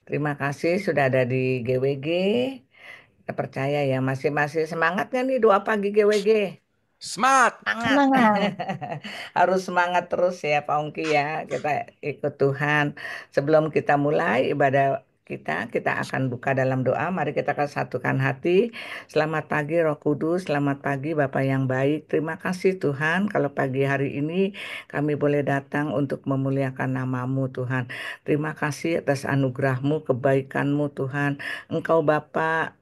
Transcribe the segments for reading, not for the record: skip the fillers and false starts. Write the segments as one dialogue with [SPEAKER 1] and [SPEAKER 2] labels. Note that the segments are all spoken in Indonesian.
[SPEAKER 1] Terima kasih sudah ada di GWG. Kita percaya ya, masih semangat nggak nih doa pagi GWG?
[SPEAKER 2] Semangat!
[SPEAKER 1] Semangat.
[SPEAKER 3] Semangat.
[SPEAKER 1] Harus semangat terus ya Pak Ongki ya. Kita ikut Tuhan. Sebelum kita mulai ibadah kita akan buka dalam doa. Mari kita akan satukan hati. Selamat pagi Roh Kudus, selamat pagi Bapak yang baik. Terima kasih Tuhan kalau pagi hari ini kami boleh datang untuk memuliakan namamu Tuhan. Terima kasih atas anugerahmu, kebaikanmu Tuhan. Engkau Bapa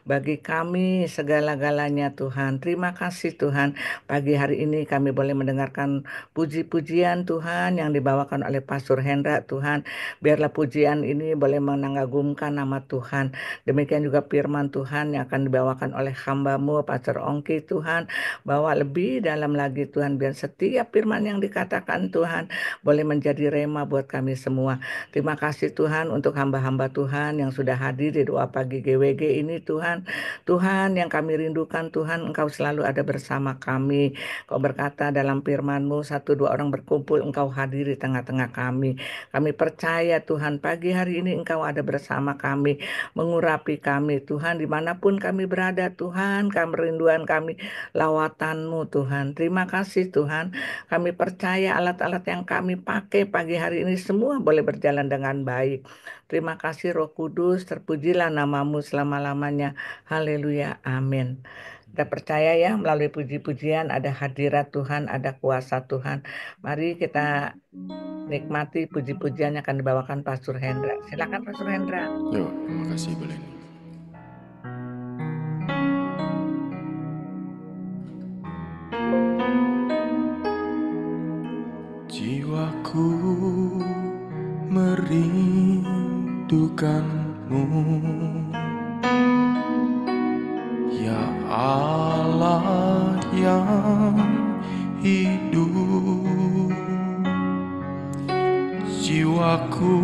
[SPEAKER 1] bagi kami segala-galanya Tuhan. Terima kasih Tuhan. Pagi hari ini kami boleh mendengarkan puji-pujian Tuhan yang dibawakan oleh Pastor Hendra Tuhan. Biarlah pujian ini boleh mengagumkan nama Tuhan. Demikian juga firman Tuhan yang akan dibawakan oleh hambamu Pastor Ongki Tuhan. Bawa lebih dalam lagi Tuhan. Biar setiap firman yang dikatakan Tuhan boleh menjadi rema buat kami semua. Terima kasih Tuhan untuk hamba-hamba Tuhan yang sudah hadir di doa pagi GWG ini Tuhan. Tuhan yang kami rindukan Tuhan, Engkau selalu ada bersama kami. Kau berkata dalam firman-Mu, satu dua orang berkumpul, Engkau hadir di tengah-tengah kami. Kami percaya Tuhan, pagi hari ini Engkau ada bersama kami, mengurapi kami Tuhan, dimanapun kami berada Tuhan, kami rinduan kami, lawatan-Mu Tuhan. Terima kasih Tuhan, kami percaya alat-alat yang kami pakai pagi hari ini semua boleh berjalan dengan baik. Terima kasih Roh Kudus, terpujilah namamu selama-lamanya. Haleluya, amin. Kita percaya ya melalui puji-pujian ada hadirat Tuhan, ada kuasa Tuhan. Mari kita nikmati puji-pujian yang akan dibawakan Pastor Hendra. Silakan Pastor Hendra.
[SPEAKER 2] Yuk, terima kasih boleh. Jiwaku merindukanmu, ya Allah yang hidup. Jiwaku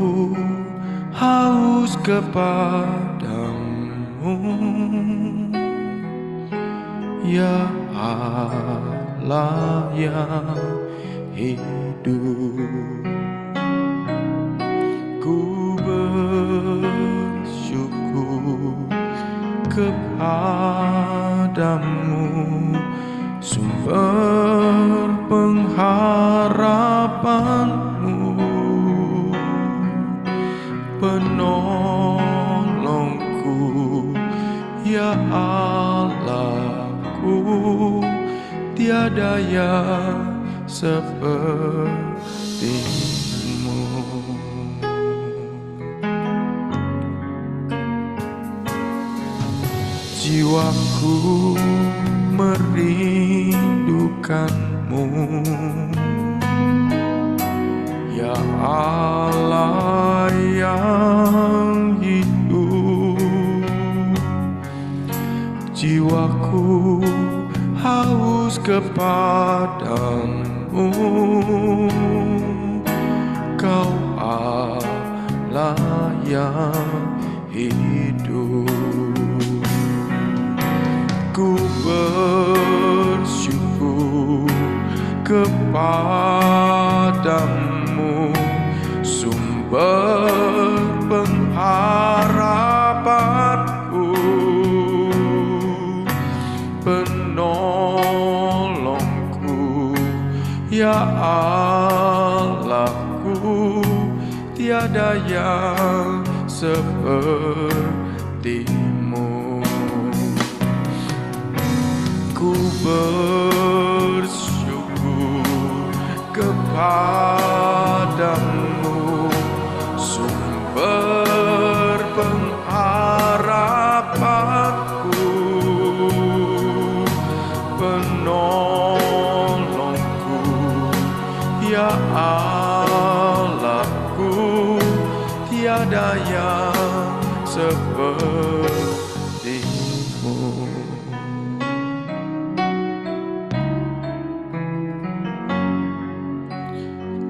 [SPEAKER 2] haus kepadamu, ya Allah yang hidup. Ku bersyukur kepadamu, sumber pengharapanmu, penolongku, ya Allahku, tiada yang sepertimu. Jiwaku merindukanmu, ya Allah yang hidup. Jiwaku haus kepadamu, Kau Allah yang hidup. Ku bersyukur kepadamu, sumber pengharapanku, penolongku, ya Allahku, tiada yang sepertimu. Ku bersyukur kepadamu, sumber pengharapanku, penolongku, ya Allahku, tiada yang sepertimu.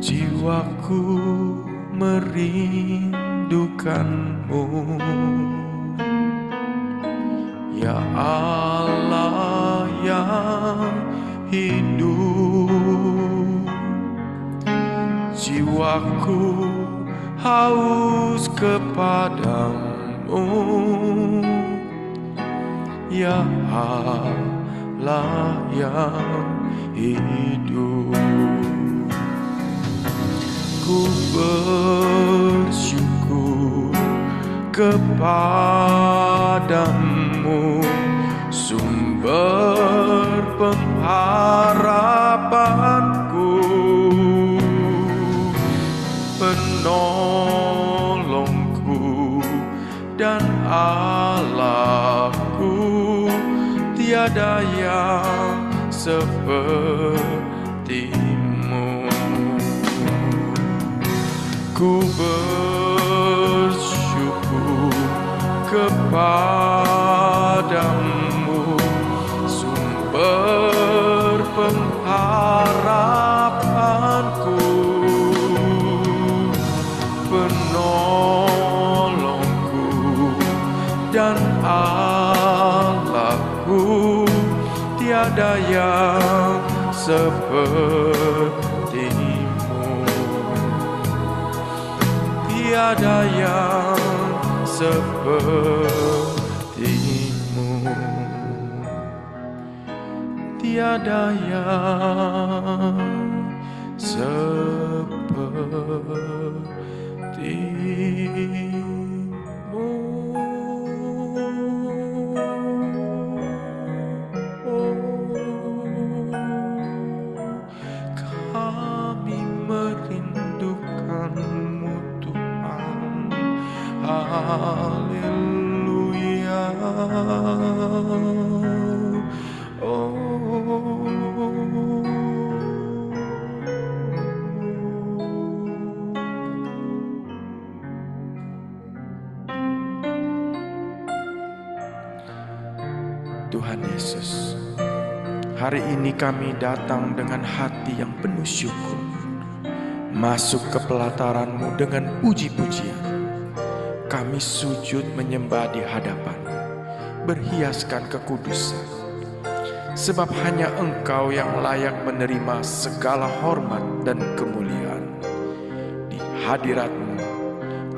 [SPEAKER 2] Jiwaku merindukanmu, ya Allah yang hidup. Jiwaku haus kepadamu, ya Allah yang hidup. Ku bersyukur kepadamu, sumber pengharapanku, penolongku dan Allahku, tiada yang sepertimu. Ku bersyukur kepadamu, sumber pengharapanku, penolongku dan Allahku, tiada yang sepertimu. Tiada yang sepertimu, tiada yang sepertimu. Kami merindukanmu, Tuhan. Haleluya. Tuhan Yesus, hari ini kami datang dengan hati yang penuh syukur, masuk ke pelataran-Mu dengan puji-pujian. Kami sujud menyembah di hadapan, berhiaskan kekudusan, sebab hanya Engkau yang layak menerima segala hormat dan kemuliaan. Di hadirat-Mu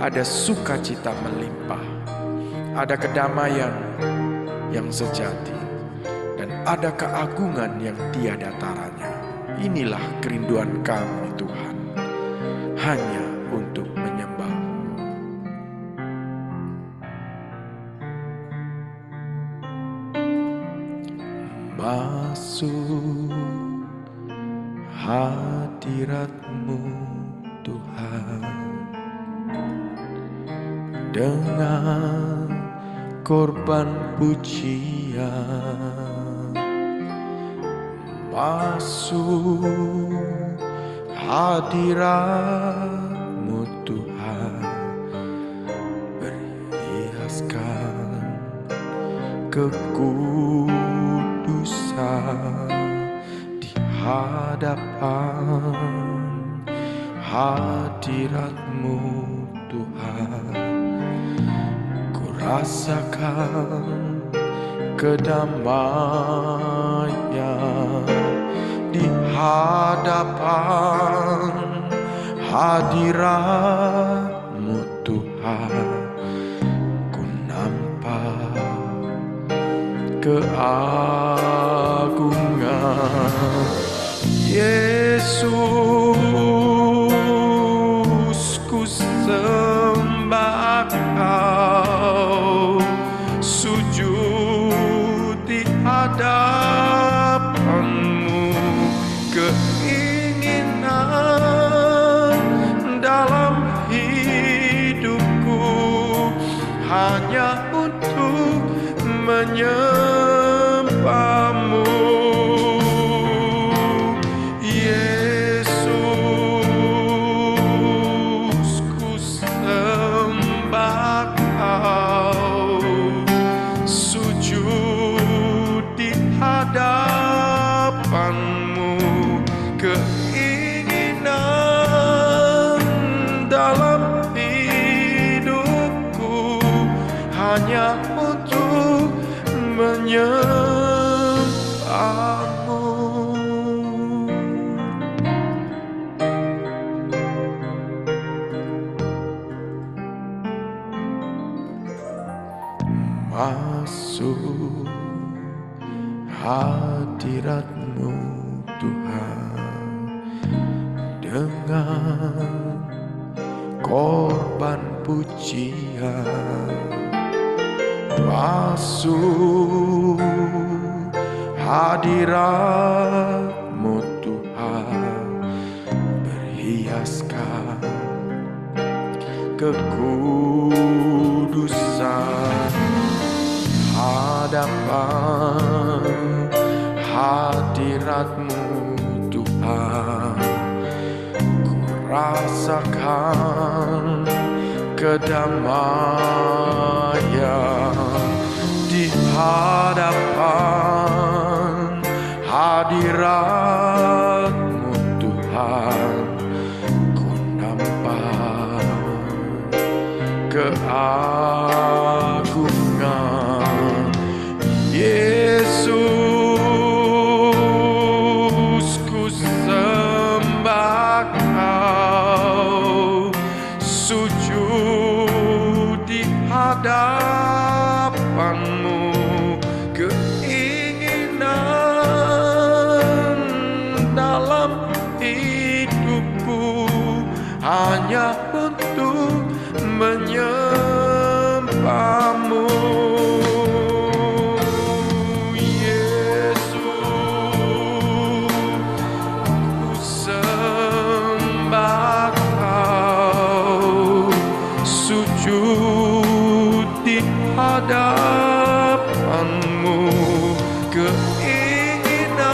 [SPEAKER 2] ada sukacita melimpah, ada kedamaian yang sejati, dan ada keagungan yang tiada taranya. Inilah kerinduan kami, Tuhan, hanya untuk menyembah-Mu. Masuk hadirat-Mu, Tuhan, dengan korban pujian. Masuk hadirat-Mu, Tuhan, berhiaskan kekudusan di hadapan hadirat-Mu, Tuhan. Rasakan kedamaian di hadapan hadirat-Mu, Tuhan. Ku nampak keagungan Yesus, ku sembah Kau, sujud di hadapan-Mu. Keinginan dalam hidupku hanya untuk menyembah-Mu. Keinginan dalam hidupku hanya untuk menyembah-Mu. masuk hadirat-Mu Tuhan dengan korban pujian, masuk hadirat-Mu Tuhan, berhiaskan kekudusan, hadapan hadirat-Mu Tuhan, ku rasakan kedamaian di hadapan hadirat-Mu Tuhan, ku nampak keagungan Yesus, ku sembah Kau, sujud di hadapan-Mu, keinginan dalam hidupku hanya untuk menyembah-Mu. Yesus, ku sembah Kau, sujud di hadapan-Mu, keinginan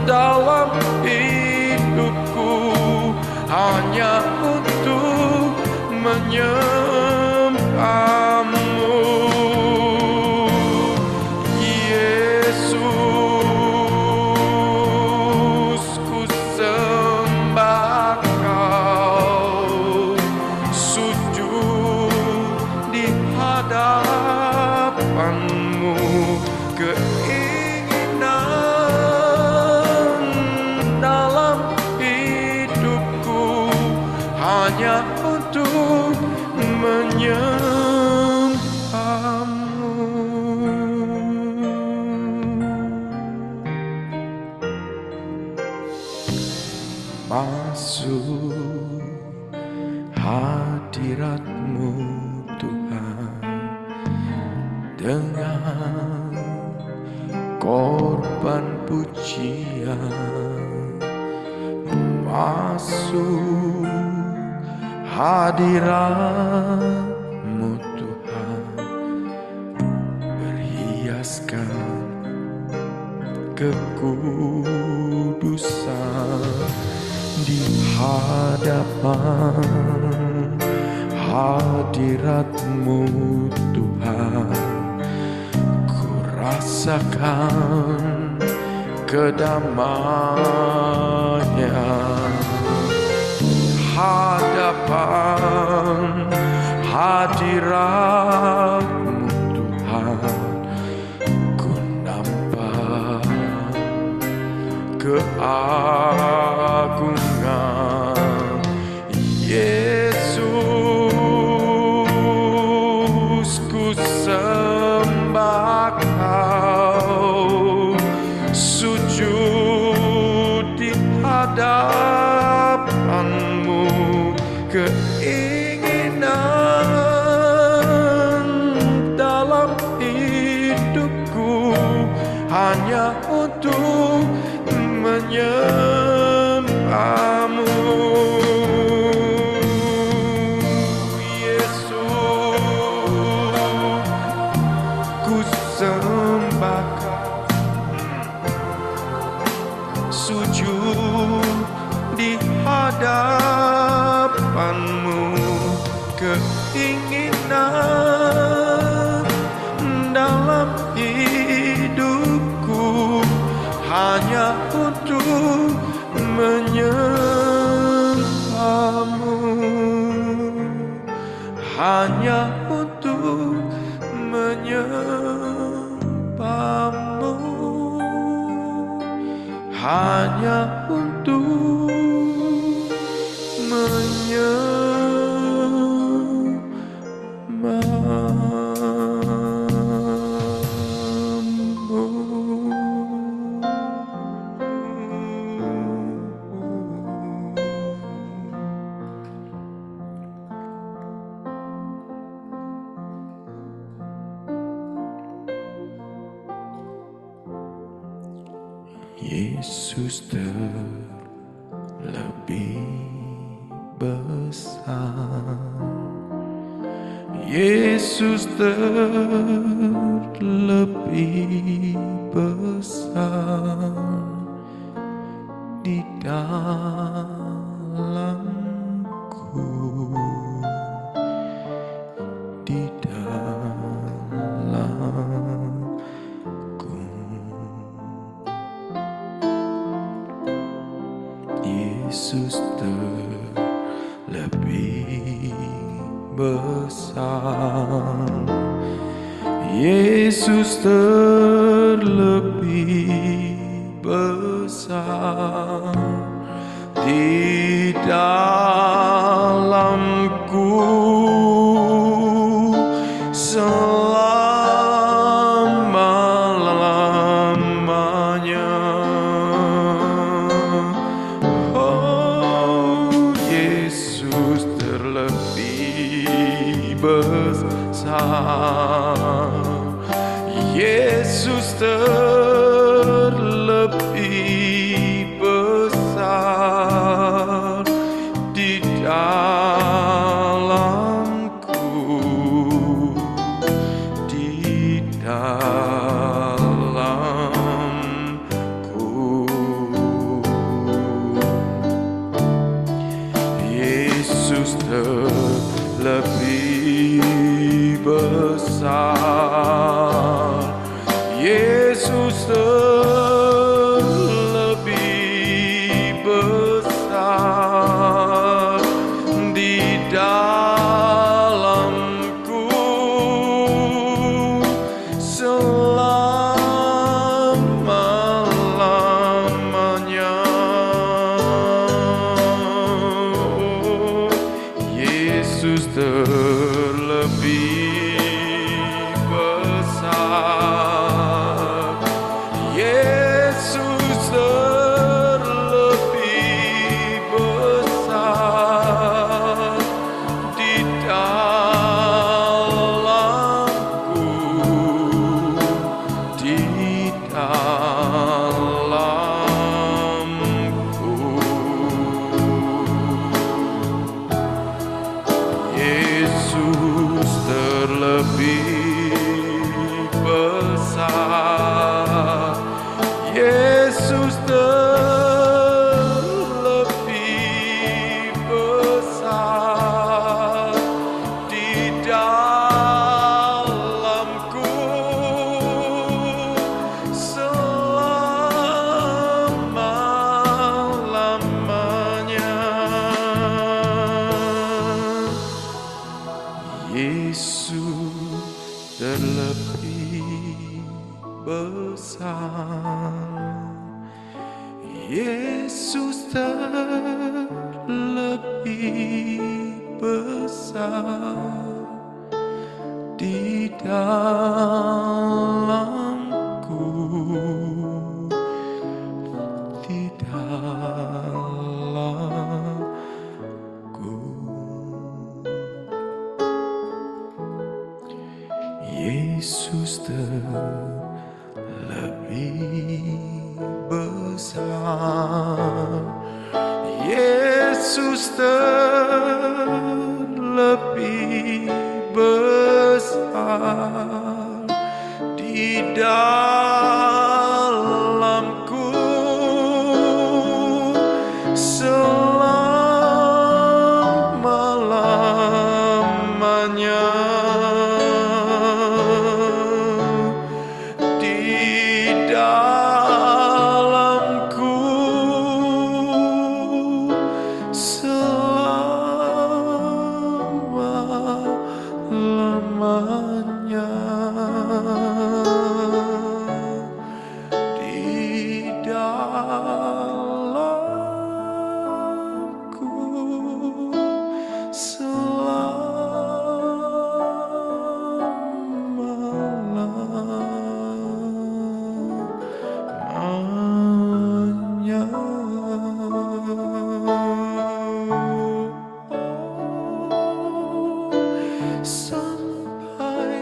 [SPEAKER 2] dalam hidupku hanya untuk menyembah-Mu. Yesus, ku sembah Kau, sujud di hadapan-Mu, keinginan dalam hidupku hanya untuk menyembah-Mu. Masuk hadirat-Mu Tuhan dengan korban pujian, masuk hadirat-Mu Tuhan, berhiaskan kekudusan di hadapan hadirat-Mu Tuhan, ku rasakan kedamaian, hadapan hadirat-Mu Tuhan, ku nampak keagungan Yesus, ku sembah Kau, sujud di hadapan-Mu, keinginan dalam hidupku hanya untuk menyembah-Mu. Yesus, ku sembah Kau, sujud di hadapan-Mu, keinginan dalam hidupku hanya untuk menyembah-Mu, hanya untuk menyembah-Mu, hanya untuk menyembah-Mu. Yesus terlebih besar. Yesus terlebih besar di dalamku, di dalamku. Yesus terlebih besar. Yesus terlebih besar di dalamku selama-lamanya. Oh, Yesus terlebih besar. Yesus terlebih besar di dalamku, di dalamku. Yesus terlebih besar. Yesus terlebih besar di dalamku selama-lamanya. Yesus terlebih besar. Yesus terlebih besar di dalamku, di dalamku. Yesus terlebih besar. Yesus terlebih besar di dalamku selama-lamanya. Yesus terlebih besar. Yesus terlebih besar di dalamku, di dalamku. Yesus terlebih besar. Yesus terlebih besar di dalamku selama-lamanya. Selama-lamanya di dalamku selama-lamanya. Sampai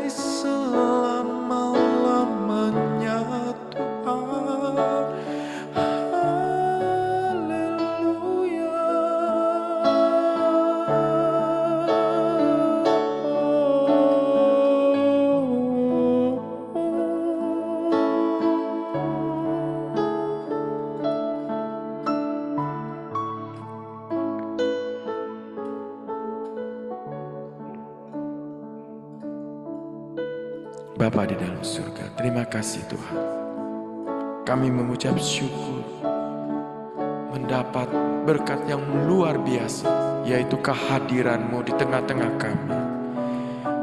[SPEAKER 2] Bapa di dalam surga, terima kasih Tuhan. Kami mengucap syukur mendapat berkat yang luar biasa, yaitu kehadiran-Mu di tengah-tengah kami.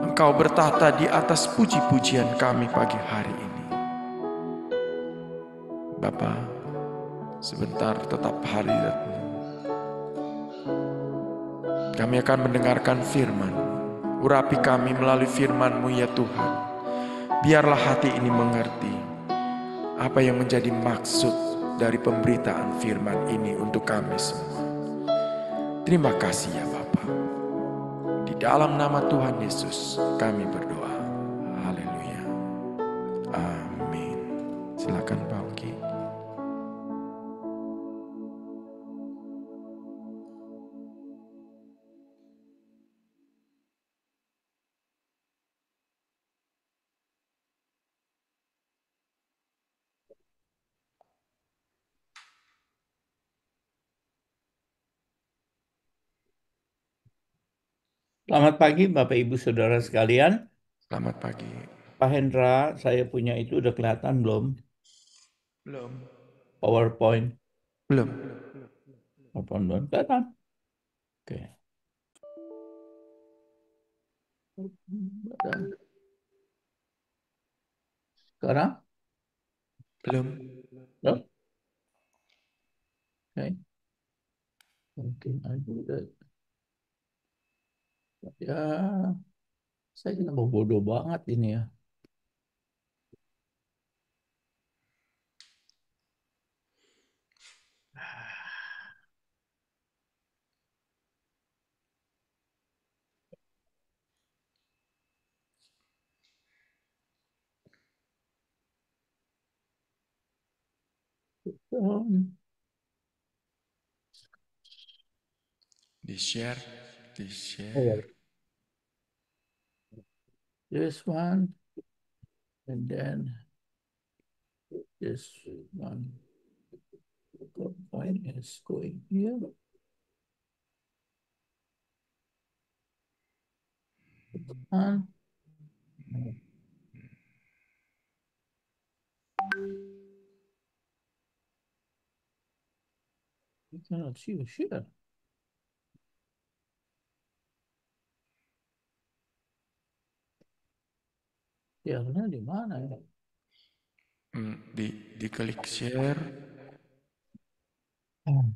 [SPEAKER 2] Engkau bertahta di atas puji-pujian kami pagi hari ini. Bapa, sebentar tetap hadirat-Mu. Kami akan mendengarkan firman. Urapi kami melalui firman-Mu ya Tuhan. Biarlah hati ini mengerti apa yang menjadi maksud dari pemberitaan firman ini untuk kami semua. Terima kasih ya Bapa. Di dalam nama Tuhan Yesus kami berdoa. Haleluya. Amin. Silakan Pak Ongki.
[SPEAKER 3] Selamat pagi Bapak Ibu Saudara sekalian.
[SPEAKER 2] Selamat pagi.
[SPEAKER 3] Pak Hendra, saya punya itu udah kelihatan belum?
[SPEAKER 2] Belum.
[SPEAKER 3] PowerPoint.
[SPEAKER 2] Belum.
[SPEAKER 3] PowerPoint belum kelihatan. Oke. Sekarang?
[SPEAKER 2] Belum.
[SPEAKER 3] Belum? Oke. Mungkin aku udah. Ya, saya kenapa bodoh banget ini ya. Um,
[SPEAKER 2] Di share. Di
[SPEAKER 3] oh ya,
[SPEAKER 2] share.
[SPEAKER 3] this one, and then this one. PowerPoint is going here. And you cannot see the share. Share-nya di mana ya?
[SPEAKER 2] Diklik share.
[SPEAKER 3] Hmm.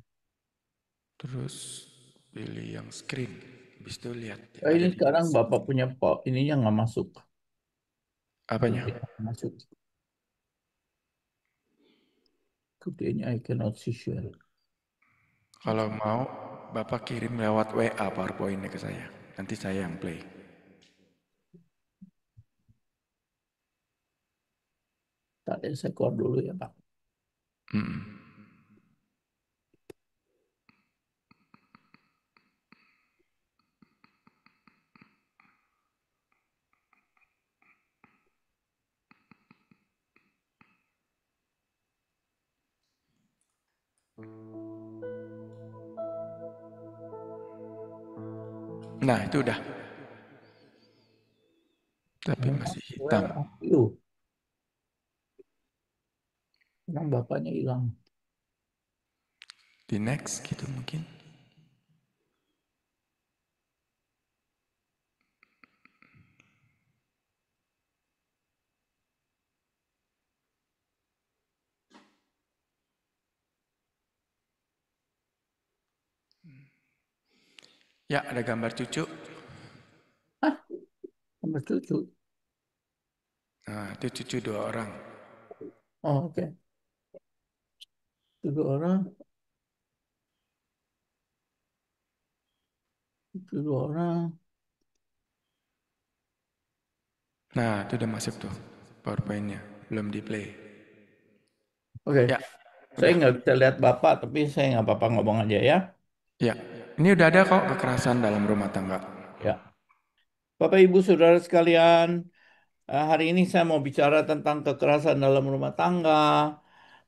[SPEAKER 2] Terus pilih yang screen. Habis itu lihat
[SPEAKER 3] Ini
[SPEAKER 2] ada di
[SPEAKER 3] sekarang Bapak punya ininya nggak masuk.
[SPEAKER 2] apanya?
[SPEAKER 3] Kodenya nggak masuk. Kodenya I cannot see share.
[SPEAKER 2] Kalau mau Bapak kirim lewat WA PowerPoint-nya ke saya. Nanti saya yang play.
[SPEAKER 3] Tadi saya keluar dulu ya Pak.
[SPEAKER 2] Mm-mm. Nah itu udah. Tapi masih hitam.
[SPEAKER 3] Where are you? Emang Bapaknya hilang.
[SPEAKER 2] Di next gitu mungkin. Ya ada gambar cucu.
[SPEAKER 3] Hah? Nomor cucu.
[SPEAKER 2] Nah itu cucu 2 orang.
[SPEAKER 3] Oh, oke. Cucu orang. Cucu dua orang.
[SPEAKER 2] Nah itu udah masuk tuh PowerPoint-nya. Belum di play.
[SPEAKER 3] Oke.
[SPEAKER 2] Ya
[SPEAKER 3] Saya
[SPEAKER 2] udah.
[SPEAKER 3] nggak bisa lihat Bapak, tapi saya nggak apa-apa ngomong aja ya.
[SPEAKER 2] Ya ini udah ada kok kekerasan dalam rumah tangga.
[SPEAKER 3] Ya. Bapak Ibu Saudara sekalian, hari ini saya mau bicara tentang kekerasan dalam rumah tangga.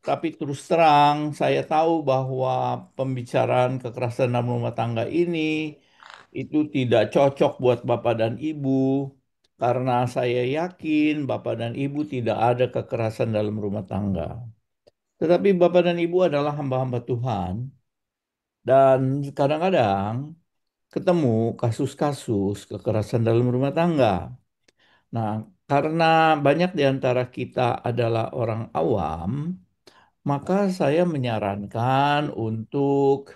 [SPEAKER 3] Tapi terus terang, saya tahu bahwa pembicaraan kekerasan dalam rumah tangga ini itu tidak cocok buat Bapak dan Ibu. karena saya yakin Bapak dan Ibu tidak ada kekerasan dalam rumah tangga. Tetapi Bapak dan Ibu adalah hamba-hamba Tuhan dan kadang-kadang ketemu kasus-kasus kekerasan dalam rumah tangga. Nah, karena banyak di antara kita adalah orang awam, maka saya menyarankan untuk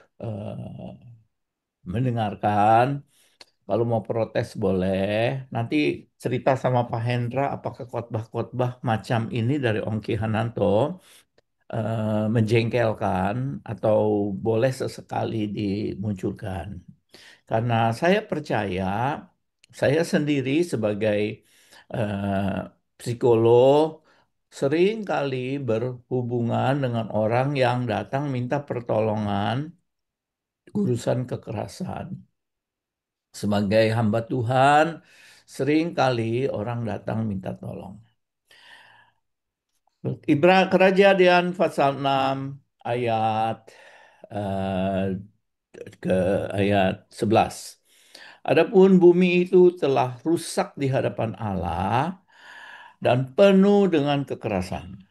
[SPEAKER 3] mendengarkan. Kalau mau protes boleh. Nanti cerita sama Pak Hendra apakah khotbah-khotbah macam ini dari Ongki Hananto menjengkelkan atau boleh sesekali dimunculkan. Karena saya percaya, saya sendiri sebagai psikolog sering kali berhubungan dengan orang yang datang minta pertolongan urusan kekerasan. Sebagai hamba Tuhan, sering kali orang datang minta tolong. Kerajaan pasal 6 ayat eh, ke ayat 11. Adapun bumi itu telah rusak di hadapan Allah dan penuh dengan kekerasan.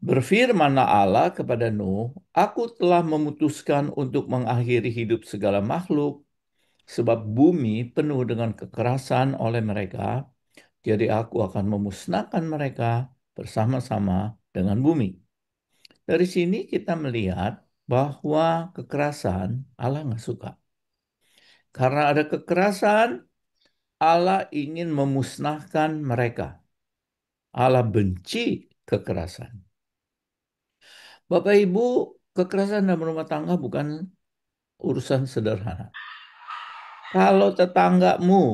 [SPEAKER 3] Berfirmanlah Allah kepada Nuh, Aku telah memutuskan untuk mengakhiri hidup segala makhluk, sebab bumi penuh dengan kekerasan oleh mereka, jadi aku akan memusnahkan mereka bersama-sama dengan bumi. Dari sini kita melihat bahwa kekerasan Allah nggak suka. Karena ada kekerasan, Allah ingin memusnahkan mereka. Allah benci kekerasan. Bapak Ibu, kekerasan dalam rumah tangga bukan urusan sederhana. Kalau tetanggamu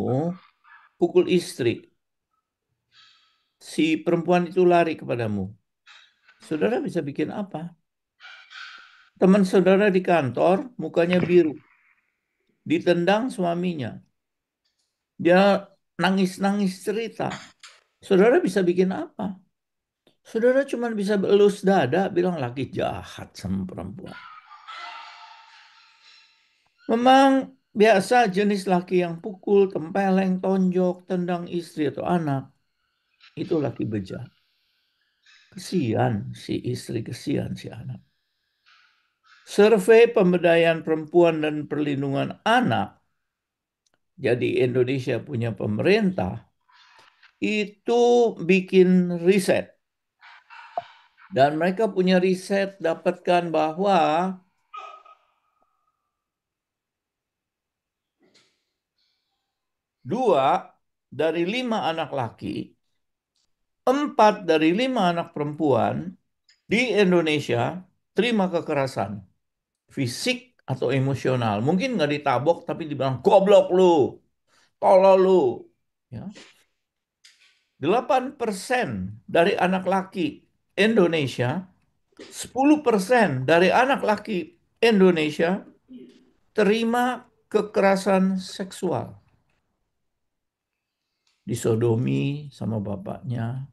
[SPEAKER 3] pukul istri, si perempuan itu lari kepadamu, saudara bisa bikin apa? Teman saudara di kantor, mukanya biru, ditendang suaminya. Dia nangis-nangis cerita. Saudara bisa bikin apa? Saudara cuma bisa elus dada, bilang laki jahat sama perempuan. Memang biasa jenis laki yang pukul, tempeleng, tonjok, tendang istri atau anak, itu laki bejat. Kesian si istri, kesian si anak. Survei pemberdayaan perempuan dan perlindungan anak, jadi Indonesia punya pemerintah, itu bikin riset. Dan mereka punya riset dapatkan bahwa 2 dari 5 anak laki, 4 dari 5 anak perempuan di Indonesia terima kekerasan fisik atau emosional. Mungkin nggak ditabok tapi dibilang goblok lu, tolol lu. Ya. 8% dari anak laki Indonesia, 10% dari anak laki Indonesia terima kekerasan seksual. Disodomi sama bapaknya,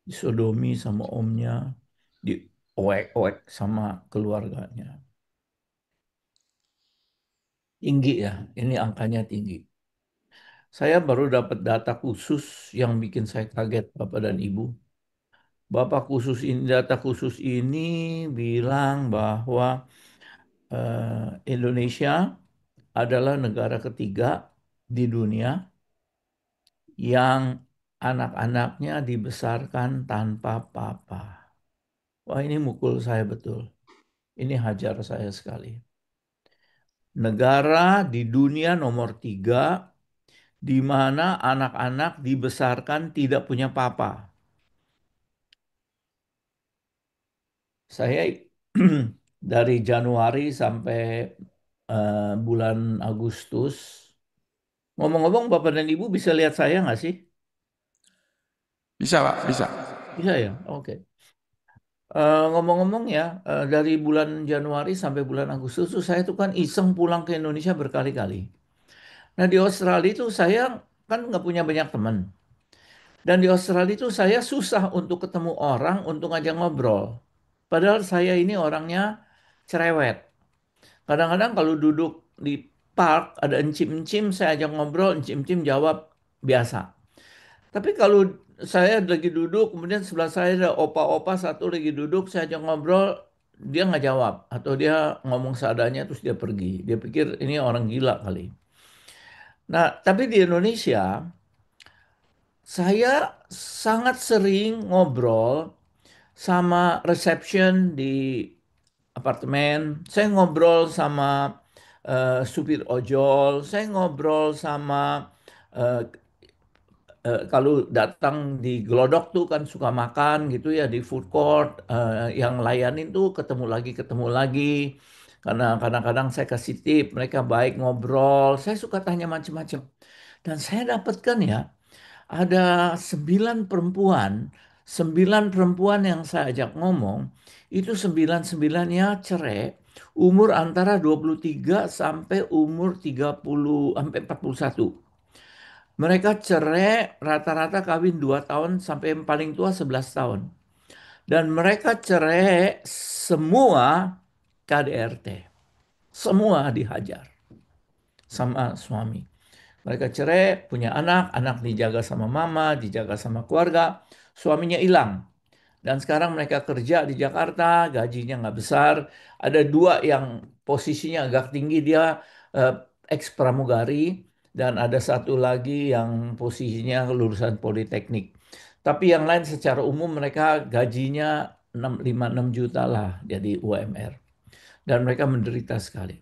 [SPEAKER 3] disodomi sama omnya, dioek-oek sama keluarganya. Tinggi ya, ini angkanya tinggi. Saya baru dapat data khusus yang bikin saya kaget, Bapak dan Ibu. Data khusus ini bilang bahwa Indonesia adalah negara ketiga di dunia yang anak-anaknya dibesarkan tanpa papa. Wah, ini mukul saya betul. Ini hajar saya sekali. Negara di dunia nomor 3 di mana anak-anak dibesarkan tidak punya papa. Saya dari Januari sampai bulan Agustus. Ngomong-ngomong, Bapak dan Ibu bisa lihat saya nggak sih?
[SPEAKER 2] Bisa, Pak, bisa.
[SPEAKER 3] Bisa ya? Oke. Ngomong-ngomong ya, dari bulan Januari sampai bulan Agustus tuh saya tuh kan iseng pulang ke Indonesia berkali-kali. Nah di Australia itu saya kan nggak punya banyak teman. Dan di Australia itu saya susah untuk ketemu orang untuk ngajak ngobrol. Padahal saya ini orangnya cerewet. Kadang-kadang kalau duduk di park ada encim-encim saya ajak ngobrol, encim-encim jawab biasa. Tapi kalau saya lagi duduk, kemudian sebelah saya ada opa-opa satu lagi duduk, saya ajak ngobrol, dia nggak jawab. Atau dia ngomong seadanya terus dia pergi. Dia pikir ini orang gila kali. Nah, tapi di Indonesia, saya sangat sering ngobrol sama reception di apartemen. Saya ngobrol sama supir ojol. Saya ngobrol sama eh, kalau datang di Glodok tuh kan suka makan gitu ya di food court. Yang layanin tuh ketemu lagi. Karena kadang-kadang saya kasih tip, mereka baik ngobrol. Saya suka tanya macam-macam. Dan saya dapatkan ya, ada 9 perempuan yang saya ajak ngomong, itu 9-9-nya cerai, umur antara 23 sampai umur 30 sampai 41. Mereka cerai rata-rata kawin 2 tahun sampai yang paling tua 11 tahun. Dan mereka cerai semua KDRT. Semua dihajar sama suami. Mereka cerai, punya anak, anak dijaga sama mama, dijaga sama keluarga, suaminya hilang. Dan sekarang mereka kerja di Jakarta, gajinya nggak besar. Ada dua yang posisinya agak tinggi, dia eh, ex pramugari, dan ada satu lagi yang posisinya lulusan Politeknik. Tapi yang lain secara umum mereka gajinya 6, 5, 6 juta lah jadi UMR. Dan mereka menderita sekali.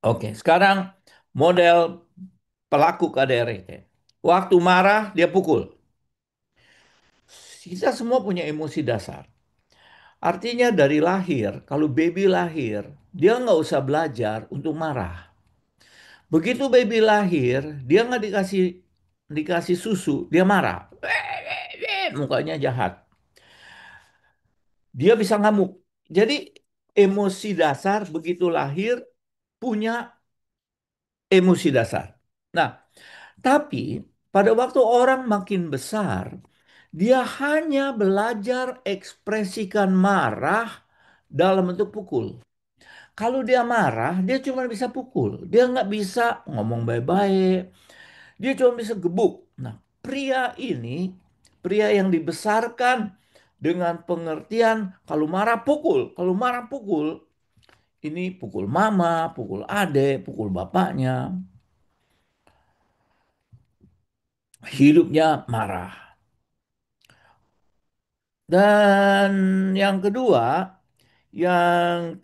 [SPEAKER 3] Oke, sekarang model pelaku KDRT. Waktu marah, dia pukul. Kita semua punya emosi dasar. Artinya dari lahir, kalau baby lahir, dia nggak usah belajar untuk marah. Begitu baby lahir, dia nggak dikasih susu, dia marah. Mukanya jahat. Dia bisa ngamuk. Jadi emosi dasar begitu lahir punya emosi dasar. Nah, tapi pada waktu orang makin besar, dia hanya belajar ekspresikan marah dalam bentuk pukul. Kalau dia marah, dia cuma bisa pukul. Dia nggak bisa ngomong baik-baik. Dia cuma bisa gebuk. Nah, pria yang dibesarkan dengan pengertian kalau marah pukul, kalau marah pukul, ini pukul mama, pukul adek, pukul bapaknya, hidupnya marah. Dan yang kedua, yang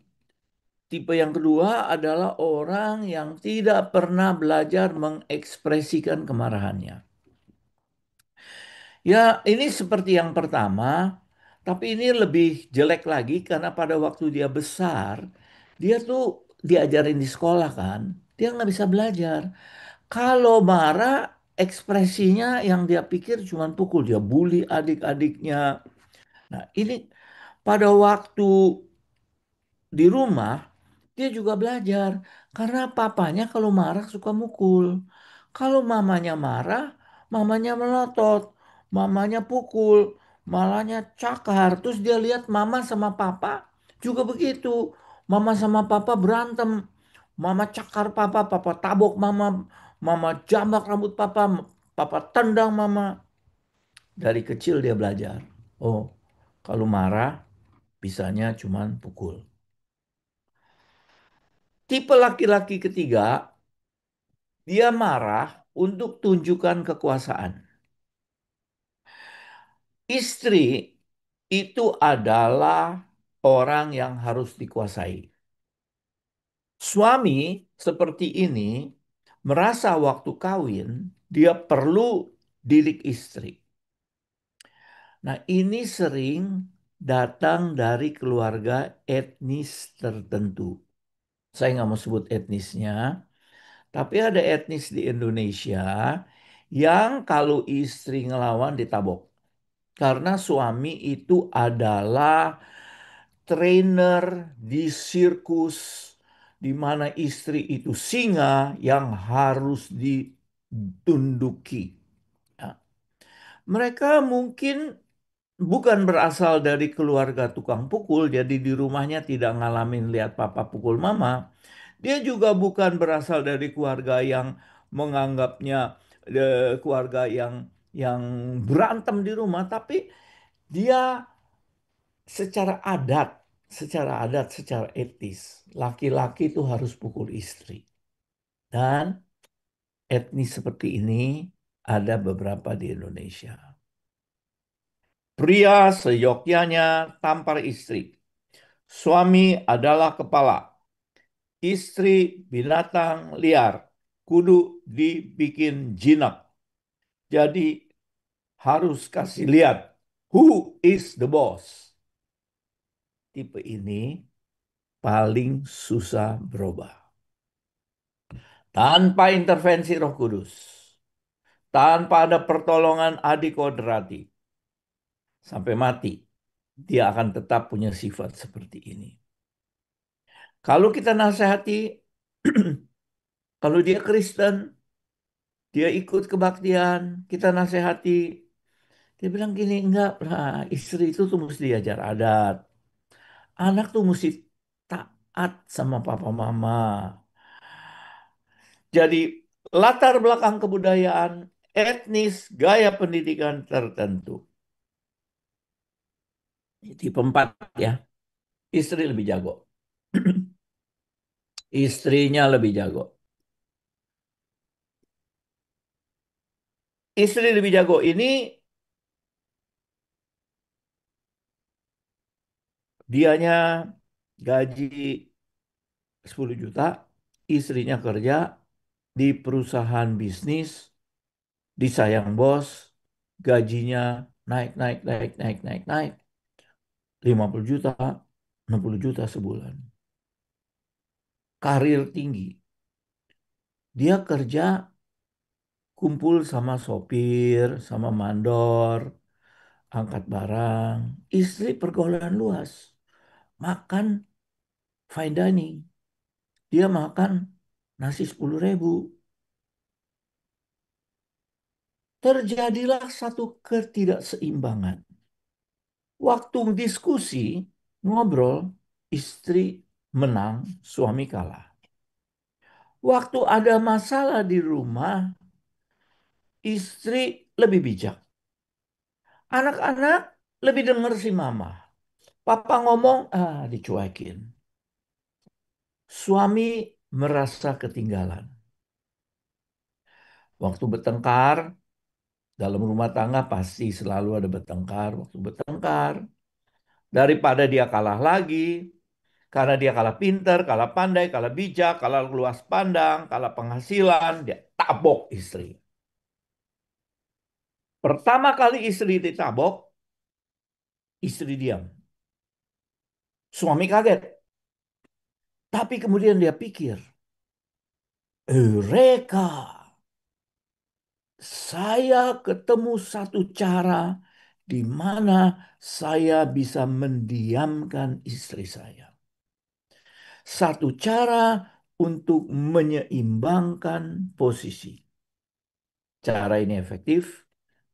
[SPEAKER 3] tipe yang kedua adalah orang yang tidak pernah belajar mengekspresikan kemarahannya. Ya, ini seperti yang pertama, tapi ini lebih jelek lagi karena pada waktu dia besar, dia tuh diajarin di sekolah kan, dia nggak bisa belajar. Kalau marah, ekspresinya yang dia pikir cuma pukul, dia bully adik-adiknya. Nah, ini pada waktu di rumah, dia juga belajar. Karena papanya kalau marah suka mukul. Kalau mamanya marah, mamanya melotot. Mamanya pukul. Malahnya cakar. Terus dia lihat mama sama papa juga begitu. Mama sama papa berantem. Mama cakar papa, papa tabok mama. Mama jambak rambut papa. Papa tendang mama. Dari kecil dia belajar. Oh, kalau marah bisanya cuman pukul. Tipe laki-laki ketiga, dia marah untuk tunjukkan kekuasaan. Istri itu adalah orang yang harus dikuasai. Suami seperti ini merasa waktu kawin dia perlu didik istri. Nah, ini sering datang dari keluarga etnis tertentu. Saya nggak mau sebut etnisnya, tapi ada etnis di Indonesia yang kalau istri ngelawan ditabok. Karena suami itu adalah trainer di sirkus di mana istri itu singa yang harus ditunduki. Ya. Mereka mungkin bukan berasal dari keluarga tukang pukul, jadi di rumahnya tidak ngalamin lihat papa pukul mama. Dia juga bukan berasal dari keluarga yang menganggapnya keluarga yang yang berantem di rumah, tapi dia secara adat, secara etis, laki-laki itu harus pukul istri. Dan etnis seperti ini ada beberapa di Indonesia. Pria seyogyanya tampar istri. Suami adalah kepala. Istri binatang liar. Kudu dibikin jinak. Jadi harus kasih lihat who is the boss. Tipe ini paling susah berubah. Tanpa intervensi Roh Kudus. Tanpa ada pertolongan adik kodrati. Sampai mati. Dia akan tetap punya sifat seperti ini. Kalau kita nasihati, kalau dia Kristen, dia ikut kebaktian, kita nasihati, dia bilang gini, enggak lah, istri itu tuh mesti diajar adat. Anak tuh mesti taat sama papa mama. Jadi latar belakang kebudayaan, etnis, gaya pendidikan tertentu. Tipe 4 ya, istri lebih jago. Istrinya lebih jago. Istri lebih jago ini dianya gaji 10 juta, istrinya kerja di perusahaan bisnis, disayang bos, gajinya naik, naik, naik, naik, naik, naik. 50 juta, 60 juta sebulan. Karir tinggi. Dia kerja kumpul sama sopir, sama mandor, angkat barang. Istri pergaulan luas. Makan fine dining. Dia makan nasi 10.000. Terjadilah satu ketidakseimbangan. Waktu diskusi, ngobrol, istri menang, suami kalah. Waktu ada masalah di rumah, istri lebih bijak. Anak-anak lebih dengar si mama. Papa ngomong, dicuekin. Suami merasa ketinggalan. Waktu bertengkar, dalam rumah tangga pasti selalu ada bertengkar. Waktu bertengkar, daripada dia kalah lagi, karena dia kalah pinter, kalah pandai, kalah bijak, kalah luas pandang, kalah penghasilan, dia tabok istri. Pertama kali istri ditabok, istri diam. Suami kaget. Tapi kemudian dia pikir, Eureka, saya ketemu satu cara di mana saya bisa mendiamkan istri saya. Satu cara untuk menyeimbangkan posisi. Cara ini efektif,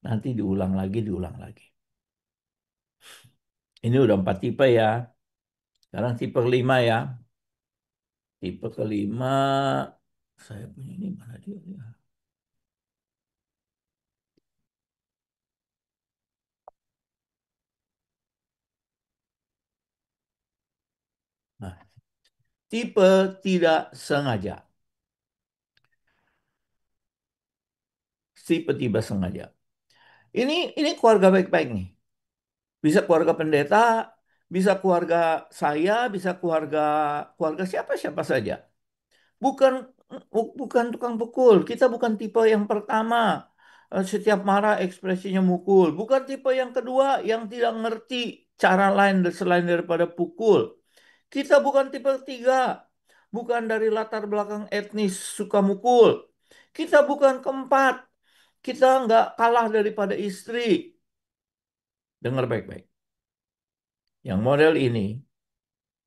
[SPEAKER 3] nanti diulang lagi, diulang lagi. Ini udah 4 tipe ya. Sekarang tipe kelima ya. Tipe kelima, saya punya ini mana dia? Nah, tipe tidak sengaja. Tipe tidak sengaja. Ini keluarga baik-baik nih. Bisa keluarga pendeta, bisa keluarga saya, bisa keluarga keluarga siapa-siapa saja. Bukan bukan tukang pukul. Kita bukan tipe yang pertama. Setiap marah ekspresinya mukul. Bukan tipe yang kedua yang tidak ngerti cara lain selain daripada pukul. Kita bukan tipe tiga. Bukan dari latar belakang etnis suka mukul. Kita bukan keempat. Kita nggak kalah daripada istri. Dengar baik-baik. Yang model ini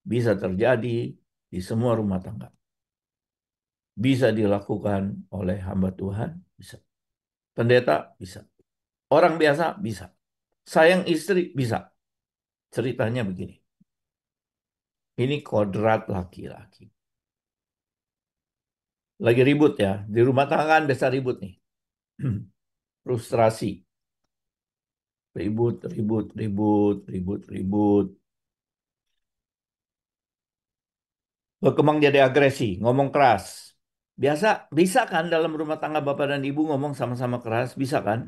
[SPEAKER 3] bisa terjadi di semua rumah tangga. Bisa dilakukan oleh hamba Tuhan, bisa. Pendeta, bisa. Orang biasa, bisa. Sayang istri, bisa. Ceritanya begini. Ini kodrat laki-laki. Lagi ribut ya. Di rumah tangga kan biasa ribut nih. Frustrasi. Ribut, ribut, ribut, ribut, ribut. Berkembang jadi agresi, ngomong keras. Biasa, bisa kan dalam rumah tangga bapak dan ibu ngomong sama-sama keras? Bisa kan?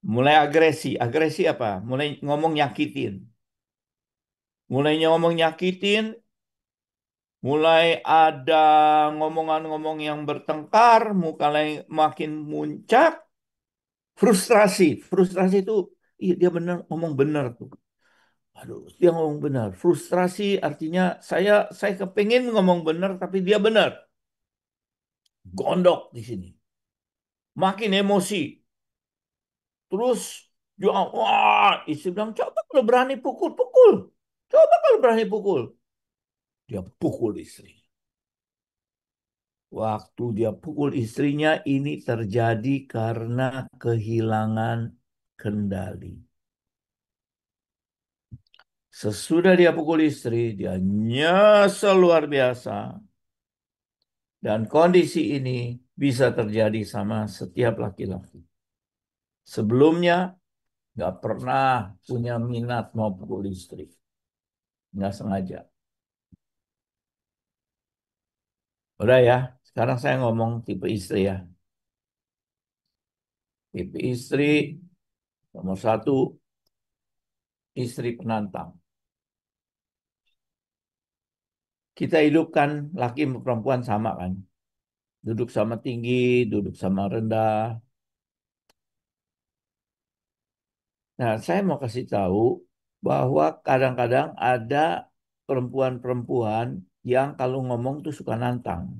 [SPEAKER 3] Mulai agresi. Agresi apa? Mulai ngomong nyakitin. Mulainya ngomong nyakitin, mulai ada ngomongan-ngomong yang bertengkar, mulai makin muncak, frustrasi. Frustrasi itu, iya dia benar ngomong benar tuh. Aduh, dia ngomong benar. Frustrasi artinya saya kepingin ngomong benar tapi dia benar. Gondok di sini. Makin emosi. Terus dia wah, istri bilang, coba kalau berani pukul-pukul. Coba kalau berani pukul. Dia pukul istri. Waktu dia pukul istrinya ini terjadi karena kehilangan kendali. Sesudah dia pukul istri, dia nyesel luar biasa. Dan kondisi ini bisa terjadi sama setiap laki-laki. Sebelumnya nggak pernah punya minat mau pukul istri. Nggak sengaja. Udah ya, sekarang saya ngomong tipe istri ya. Tipe istri nomor satu, istri penantang. Kita hidupkan laki sama perempuan sama kan. Duduk sama tinggi, duduk sama rendah. Nah, saya mau kasih tahu bahwa kadang-kadang ada perempuan-perempuan yang kalau ngomong tuh suka nantang.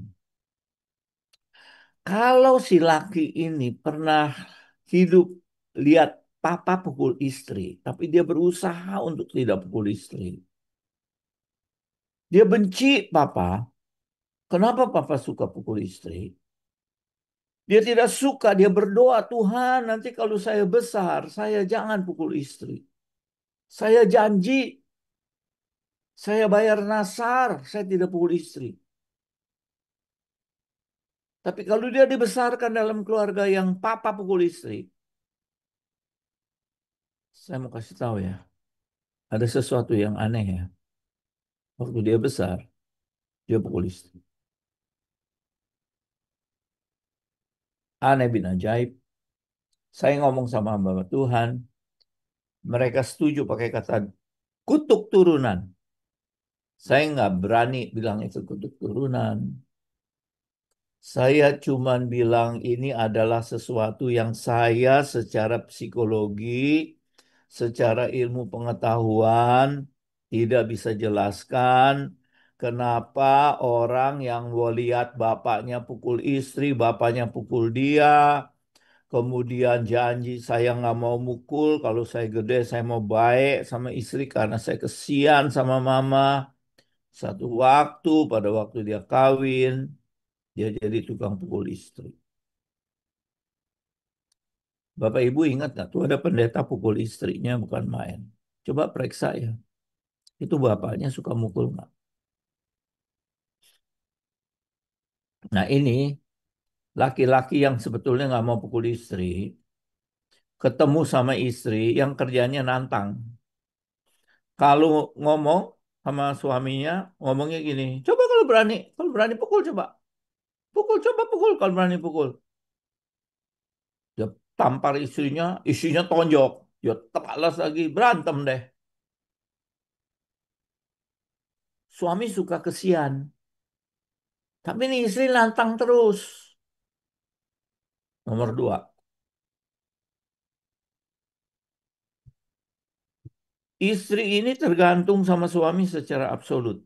[SPEAKER 3] Kalau si laki ini pernah hidup lihat papa pukul istri, tapi dia berusaha untuk tidak pukul istri. Dia benci papa. Kenapa papa suka pukul istri? Dia tidak suka, dia berdoa, Tuhan, nanti kalau saya besar, saya jangan pukul istri. Saya janji, saya bayar nasar, saya tidak pukul istri. Tapi kalau dia dibesarkan dalam keluarga yang papa pukul istri, saya mau kasih tahu ya, ada sesuatu yang aneh ya. Waktu dia besar, dia pukul istri. Aneh bin ajaib. Saya ngomong sama hamba Tuhan, mereka setuju pakai kata kutuk turunan. Saya nggak berani bilang itu kutuk turunan. Saya cuman bilang ini adalah sesuatu yang saya secara psikologi, secara ilmu pengetahuan tidak bisa jelaskan kenapa orang yang mau lihat bapaknya pukul istri, bapaknya pukul dia, kemudian janji saya nggak mau mukul, kalau saya gede saya mau baik sama istri karena saya kesian sama mama. Satu waktu pada waktu dia kawin, dia jadi tukang pukul istri. Bapak Ibu ingat nggak tuh ada pendeta pukul istrinya bukan main. Coba periksa ya. Itu bapaknya suka mukul nggak? Nah ini laki-laki yang sebetulnya nggak mau pukul istri, ketemu sama istri yang kerjanya nantang. Kalau ngomong sama suaminya, ngomongnya gini, coba kalau berani pukul coba. Pukul, coba pukul kalau berani pukul. Dia tampar istrinya, istrinya tonjok. Dia balas lagi, berantem deh. Suami suka kesian. Tapi ini istri lantang terus. Nomor dua, istri ini tergantung sama suami secara absolut.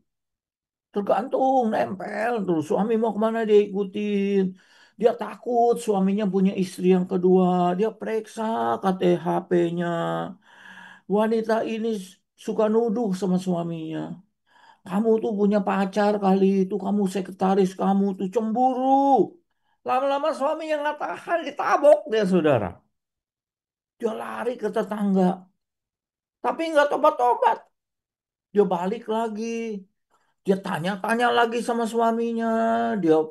[SPEAKER 3] Tergantung, nempel terus. Suami mau kemana dia ikutin. Dia takut suaminya punya istri yang kedua. Dia periksa KTHP-nya. Wanita ini suka nuduh sama suaminya. Kamu tuh punya pacar kali itu, kamu sekretaris kamu tuh cemburu. Lama-lama suaminya nggak tahan, ditabok dia saudara. Dia lari ke tetangga, tapi nggak tobat-tobat. Dia balik lagi, dia tanya-tanya lagi sama suaminya. Dia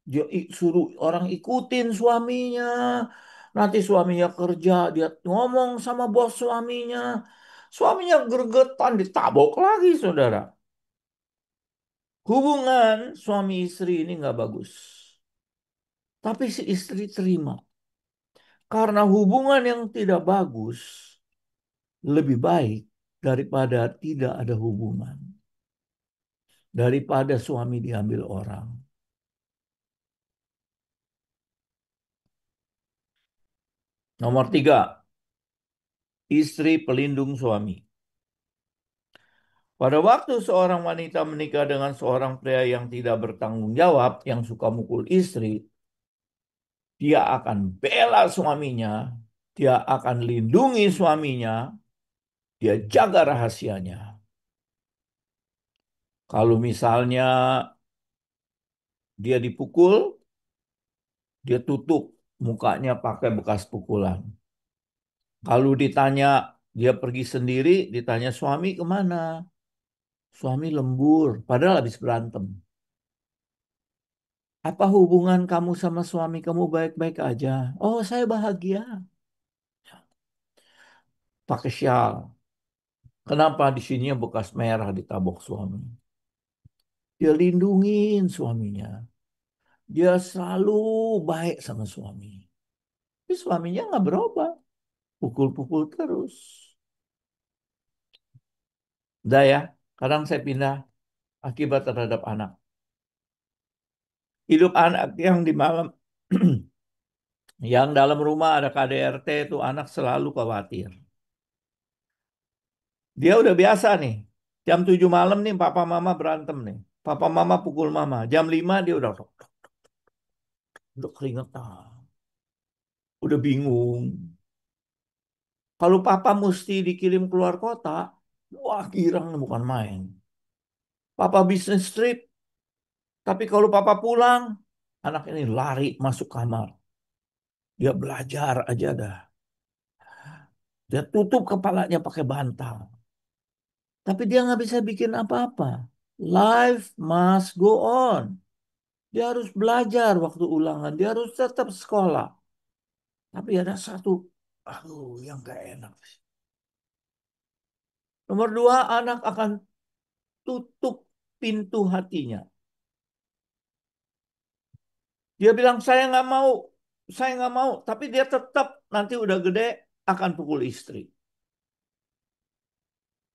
[SPEAKER 3] dia suruh orang ikutin suaminya. Nanti suaminya kerja, dia ngomong sama bos suaminya. Suaminya gregetan, ditabok lagi, saudara. Hubungan suami istri ini nggak bagus. Tapi si istri terima. Karena hubungan yang tidak bagus lebih baik daripada tidak ada hubungan. Daripada suami diambil orang. Nomor tiga, istri pelindung suami. Pada waktu seorang wanita menikah dengan seorang pria yang tidak bertanggung jawab, yang suka mukul istri, dia akan bela suaminya, dia akan lindungi suaminya, dia jaga rahasianya. Kalau misalnya dia dipukul, dia tutup mukanya pakai bekas pukulan. Kalau ditanya dia pergi sendiri, ditanya suami kemana? Suami lembur, padahal habis berantem. Apa hubungan kamu sama suami kamu baik-baik aja? Oh, saya bahagia. Pakai syal. Kenapa di sininya bekas merah ditabok suami? Dia lindungin suaminya. Dia selalu baik sama suami. Tapi suaminya nggak berubah. Pukul-pukul terus. Udah ya, kadang saya pindah akibat terhadap anak. Hidup anak yang di malam, yang dalam rumah ada KDRT itu anak selalu khawatir. Dia udah biasa nih. Jam 7 malam nih papa mama berantem nih. Papa mama pukul mama. Jam 5 dia udah keringetan. Udah bingung. Kalau papa mesti dikirim keluar kota, wah girang bukan main. Papa bisnis trip, tapi kalau papa pulang, anak ini lari masuk kamar. Dia belajar aja dah. Dia tutup kepalanya pakai bantal. Tapi dia nggak bisa bikin apa-apa. Life must go on. Dia harus belajar waktu ulangan. Dia harus tetap sekolah. Tapi ada satu, aduh yang gak enak. Nomor dua, anak akan tutup pintu hatinya. Dia bilang, saya nggak mau. Tapi dia tetap nanti udah gede akan pukul istri.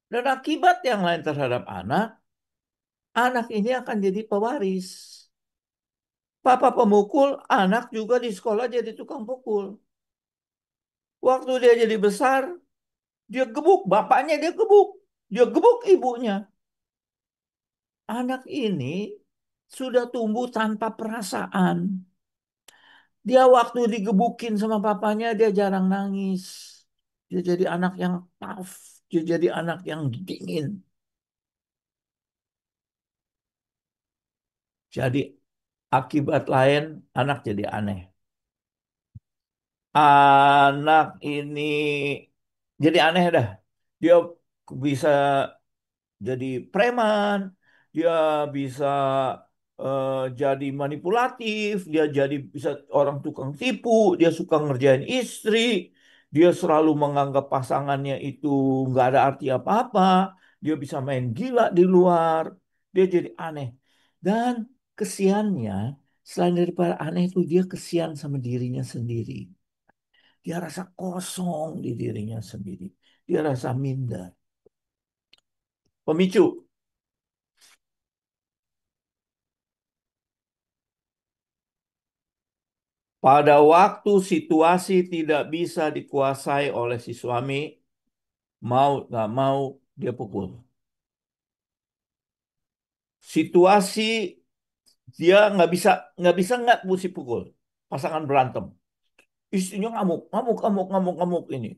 [SPEAKER 3] Dan akibat yang lain terhadap anak ini akan jadi pewaris. Papa pemukul, anak juga di sekolah jadi tukang pukul. Waktu dia jadi besar, dia gebuk, bapaknya dia gebuk. Dia gebuk ibunya. Anak ini sudah tumbuh tanpa perasaan. Dia waktu digebukin sama papanya, dia jarang nangis. Dia jadi anak yang tough. Dia jadi anak yang dingin. Jadi akibat lain, anak jadi aneh. Anak ini jadi aneh dah. Dia bisa jadi preman, dia bisa eh, jadi manipulatif, dia jadi bisa orang tukang tipu, dia suka ngerjain istri, dia selalu menganggap pasangannya itu nggak ada arti apa-apa, dia bisa main gila di luar, dia jadi aneh. Dan kesiannya, selain daripada aneh itu dia kesian sama dirinya sendiri. Dia rasa kosong di dirinya sendiri. Dia rasa minder. Pemicu. Pada waktu situasi tidak bisa dikuasai oleh si suami, mau nggak mau dia pukul. Situasi dia nggak bisa nggak mesti pukul. Pasangan berantem, istrinya ngamuk, ngamuk, ngamuk, ngamuk, ngamuk ini.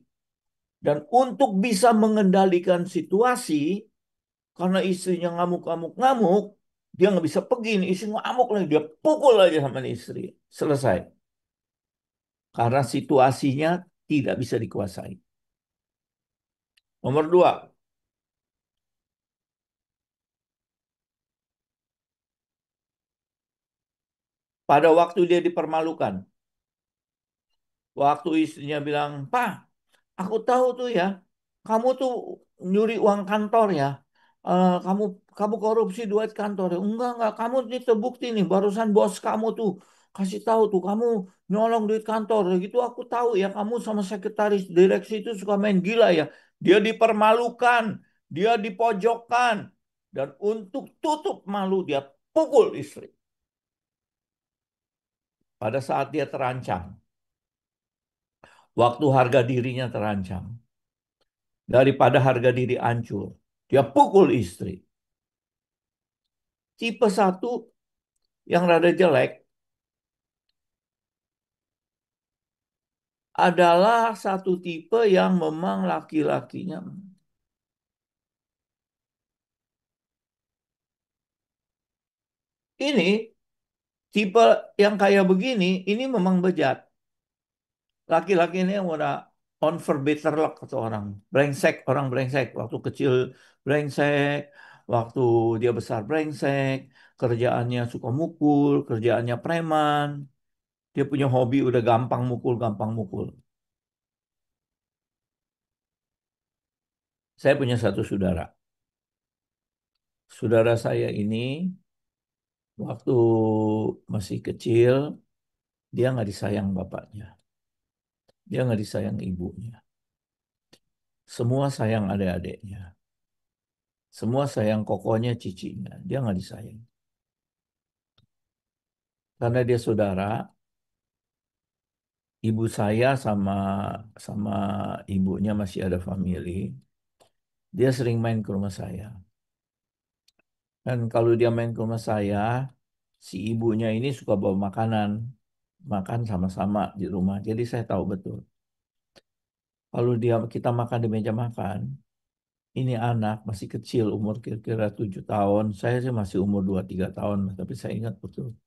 [SPEAKER 3] Dan untuk bisa mengendalikan situasi, karena istrinya ngamuk, ngamuk, ngamuk, dia nggak bisa pergi. Nih, istri ngamuk lagi, dia pukul aja sama istri. Selesai. Karena situasinya tidak bisa dikuasai. Nomor dua, pada waktu dia dipermalukan. Waktu istrinya bilang, Pak, aku tahu tuh ya, kamu tuh nyuri uang kantor ya. Kamu kamu korupsi duit kantor ya. Enggak, kamu nih terbukti nih, barusan bos kamu tuh kasih tahu tuh kamu nyolong duit kantor. Ya gitu aku tahu ya, kamu sama sekretaris direksi itu suka main gila ya. Dia dipermalukan, dia dipojokkan, dan untuk tutup malu dia pukul istri pada saat dia terancam, waktu harga dirinya terancam. Daripada harga diri hancur, dia pukul istri. Tipe satu yang rada jelek adalah satu tipe yang memang laki-lakinya. Ini tipe yang kayak begini, ini memang bejat. Laki-laki ini yang udah on for better luck kata orang. Brengsek, orang brengsek. Waktu kecil brengsek, waktu dia besar brengsek, kerjaannya suka mukul, kerjaannya preman. Dia punya hobi udah gampang mukul, gampang mukul. Saya punya satu saudara. Saudara saya ini waktu masih kecil, dia nggak disayang bapaknya. Dia nggak disayang ibunya. Semua sayang adik-adiknya. Semua sayang kokonya, cicinya. Dia nggak disayang. Karena dia saudara, ibu saya sama sama ibunya masih ada family. Dia sering main ke rumah saya. Dan kalau dia main ke rumah saya, si ibunya ini suka bawa makanan. Makan sama-sama di rumah. Jadi saya tahu betul. Kalau kita makan di meja makan, ini anak masih kecil, umur kira-kira 7 tahun. Saya sih masih umur 2-3 tahun, tapi saya ingat betul.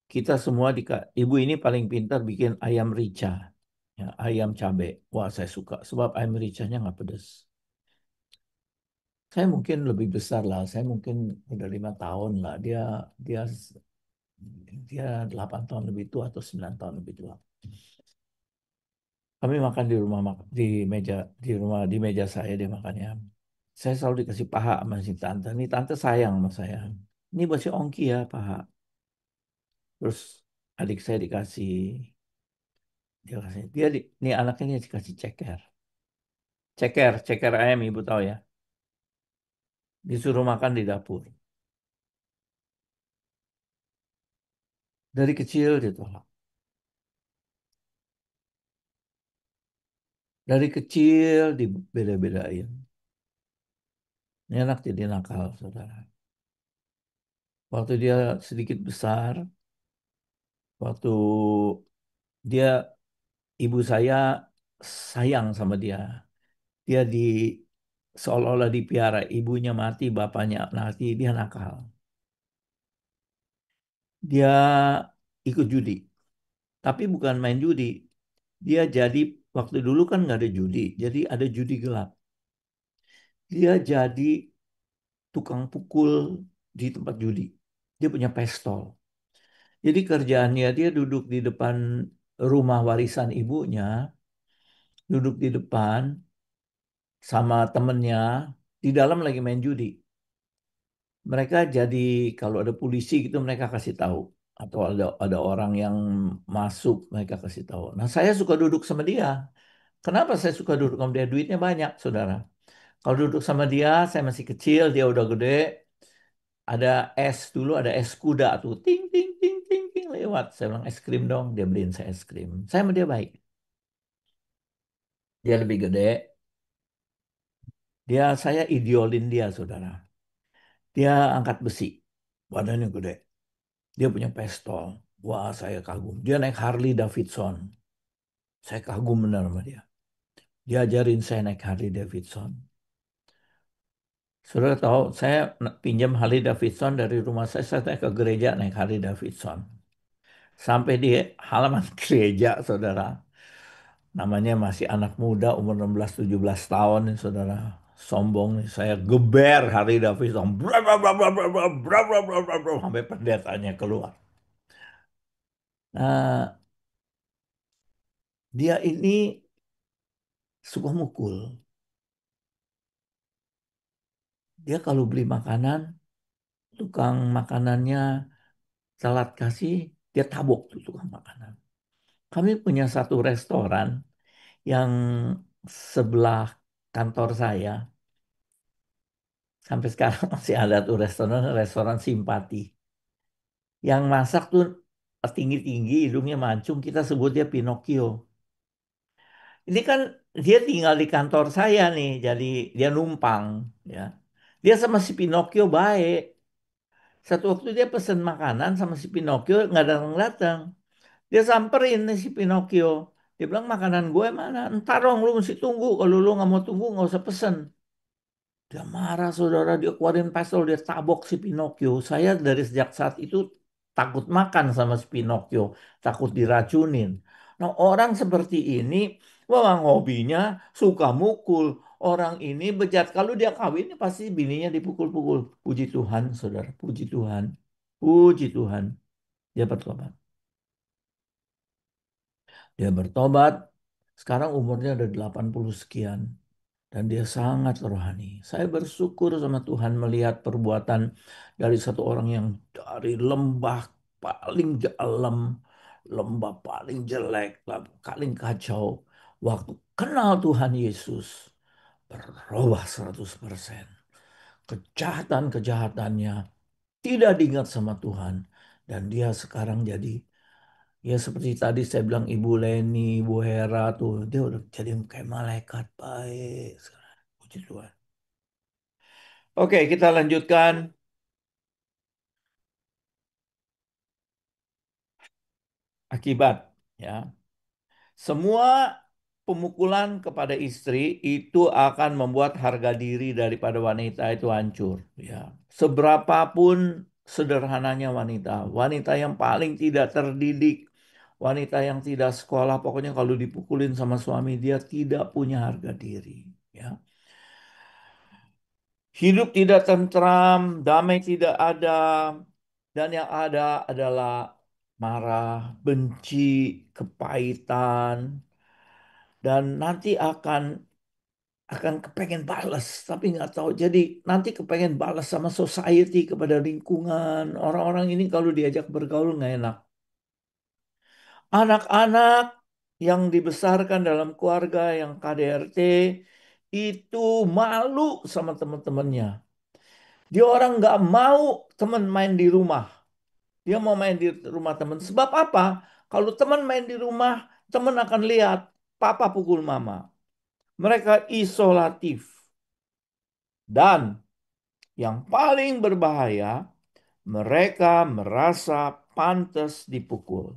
[SPEAKER 3] Kita semua ibu ini paling pintar bikin ayam rica, ya, ayam cabe. Wah, saya suka sebab ayam ricanya nggak pedas. Saya mungkin lebih besar lah. Saya mungkin udah 5 tahun lah. Dia dia 8 tahun lebih tua atau 9 tahun lebih tua. Kami makan di rumah di meja di meja saya dia makannya. Saya selalu dikasih paha sama si tante. Ini tante sayang sama saya. Ini buat si Ongki ya paha. Terus adik saya dikasih ini anaknya dikasih ceker. Ceker ayam ibu tahu ya. Disuruh makan di dapur. Dari kecil ditolak. Dari kecil dibeda-bedain. Ini anak jadi nakal, saudara. Waktu dia sedikit besar, waktu dia ibu saya sayang sama dia. Dia seolah-olah dipiara. Ibunya mati, bapaknya mati, dia nakal. Dia ikut judi. Tapi bukan main judi. Dia jadi, waktu dulu kan nggak ada judi. Jadi ada judi gelap. Dia jadi tukang pukul di tempat judi. Dia punya pistol. Jadi kerjaannya dia duduk di depan rumah warisan ibunya, duduk di depan sama temennya, di dalam lagi main judi. Mereka jadi kalau ada polisi gitu mereka kasih tahu atau ada orang yang masuk mereka kasih tahu. Nah, saya suka duduk sama dia. Kenapa saya suka duduk sama dia? Duitnya banyak, saudara. Kalau duduk sama dia, saya masih kecil, dia udah gede. Ada es dulu, ada es kuda tuh, ting ting ting ting ting lewat. Saya bilang es krim dong, dia beliin saya es krim. Saya sama dia baik. Dia lebih gede. Saya ideolin dia, saudara. Dia angkat besi, badannya gede. Dia punya pistol. Wah, saya kagum. Dia naik Harley Davidson. Saya kagum benar sama dia. Dia ajarin saya naik Harley Davidson. Saudara tahu, saya pinjam Harley Davidson dari rumah saya naik ke gereja naik Harley Davidson. Sampai di halaman gereja, saudara. Namanya masih anak muda, umur 16-17 tahun, nih, saudara. Sombong nih, saya geber Harley Davidson. Bra, bra, bra, bra, bra, bra, bra, bra, bra, bra, bra, sampai pendetanya keluar. Nah, Dia ini suka mukul. Dia kalau beli makanan, tukang makanannya telat kasih, dia tabok tuh tukang makanan. Kami punya satu restoran yang sebelah kantor saya. Sampai sekarang masih ada tuh restoran, restoran Simpati. Yang masak tuh tinggi-tinggi, hidungnya mancung, kita sebut dia Pinocchio. Ini kan dia tinggal di kantor saya nih, jadi dia numpang, ya. Dia sama si Pinocchio baik. Satu waktu dia pesen makanan sama si Pinocchio nggak datang-datang. Dia samperin nih si Pinocchio. Dia bilang makanan gue mana? Ntar dong lu mesti tunggu. Kalau lu nggak mau tunggu nggak usah pesen. Dia marah saudara, dia keluarin pistol, dia tabok si Pinocchio. Saya dari sejak saat itu takut makan sama si Pinocchio, takut diracunin. Nah orang seperti ini memang hobinya suka mukul. Orang ini bejat, kalau dia kawin pasti bininya dipukul-pukul. Puji Tuhan saudara, puji Tuhan. Puji Tuhan, dia bertobat. Dia bertobat, sekarang umurnya udah 80 sekian. Dan dia sangat rohani. Saya bersyukur sama Tuhan melihat perbuatan dari satu orang yang dari lembah paling dalam, lembah paling jelek, paling kacau. Waktu kenal Tuhan Yesus, berubah 100%. Kejahatan-kejahatannya tidak diingat sama Tuhan. Dan dia sekarang jadi, ya seperti tadi saya bilang Ibu Leni, Ibu Hera tuh, dia udah jadi kayak malaikat baik sekarang. Puji Tuhan. Oke, kita lanjutkan akibat ya. Semua pemukulan kepada istri itu akan membuat harga diri daripada wanita itu hancur ya. Seberapapun sederhananya wanita, wanita yang paling tidak terdidik, wanita yang tidak sekolah, pokoknya kalau dipukulin sama suami dia tidak punya harga diri ya. Hidup tidak tentram, damai tidak ada, dan yang ada adalah marah, benci, kepahitan, dan nanti akan kepengen balas, tapi nggak tahu. Jadi nanti kepengen balas sama society, kepada lingkungan. Orang-orang ini kalau diajak bergaul nggak enak. Anak-anak yang dibesarkan dalam keluarga yang KDRT itu malu sama teman-temannya. Dia orang nggak mau teman main di rumah. Dia mau main di rumah teman. Sebab apa? Kalau teman main di rumah, teman akan lihat papa pukul mama. Mereka isolatif. Dan yang paling berbahaya, mereka merasa pantas dipukul.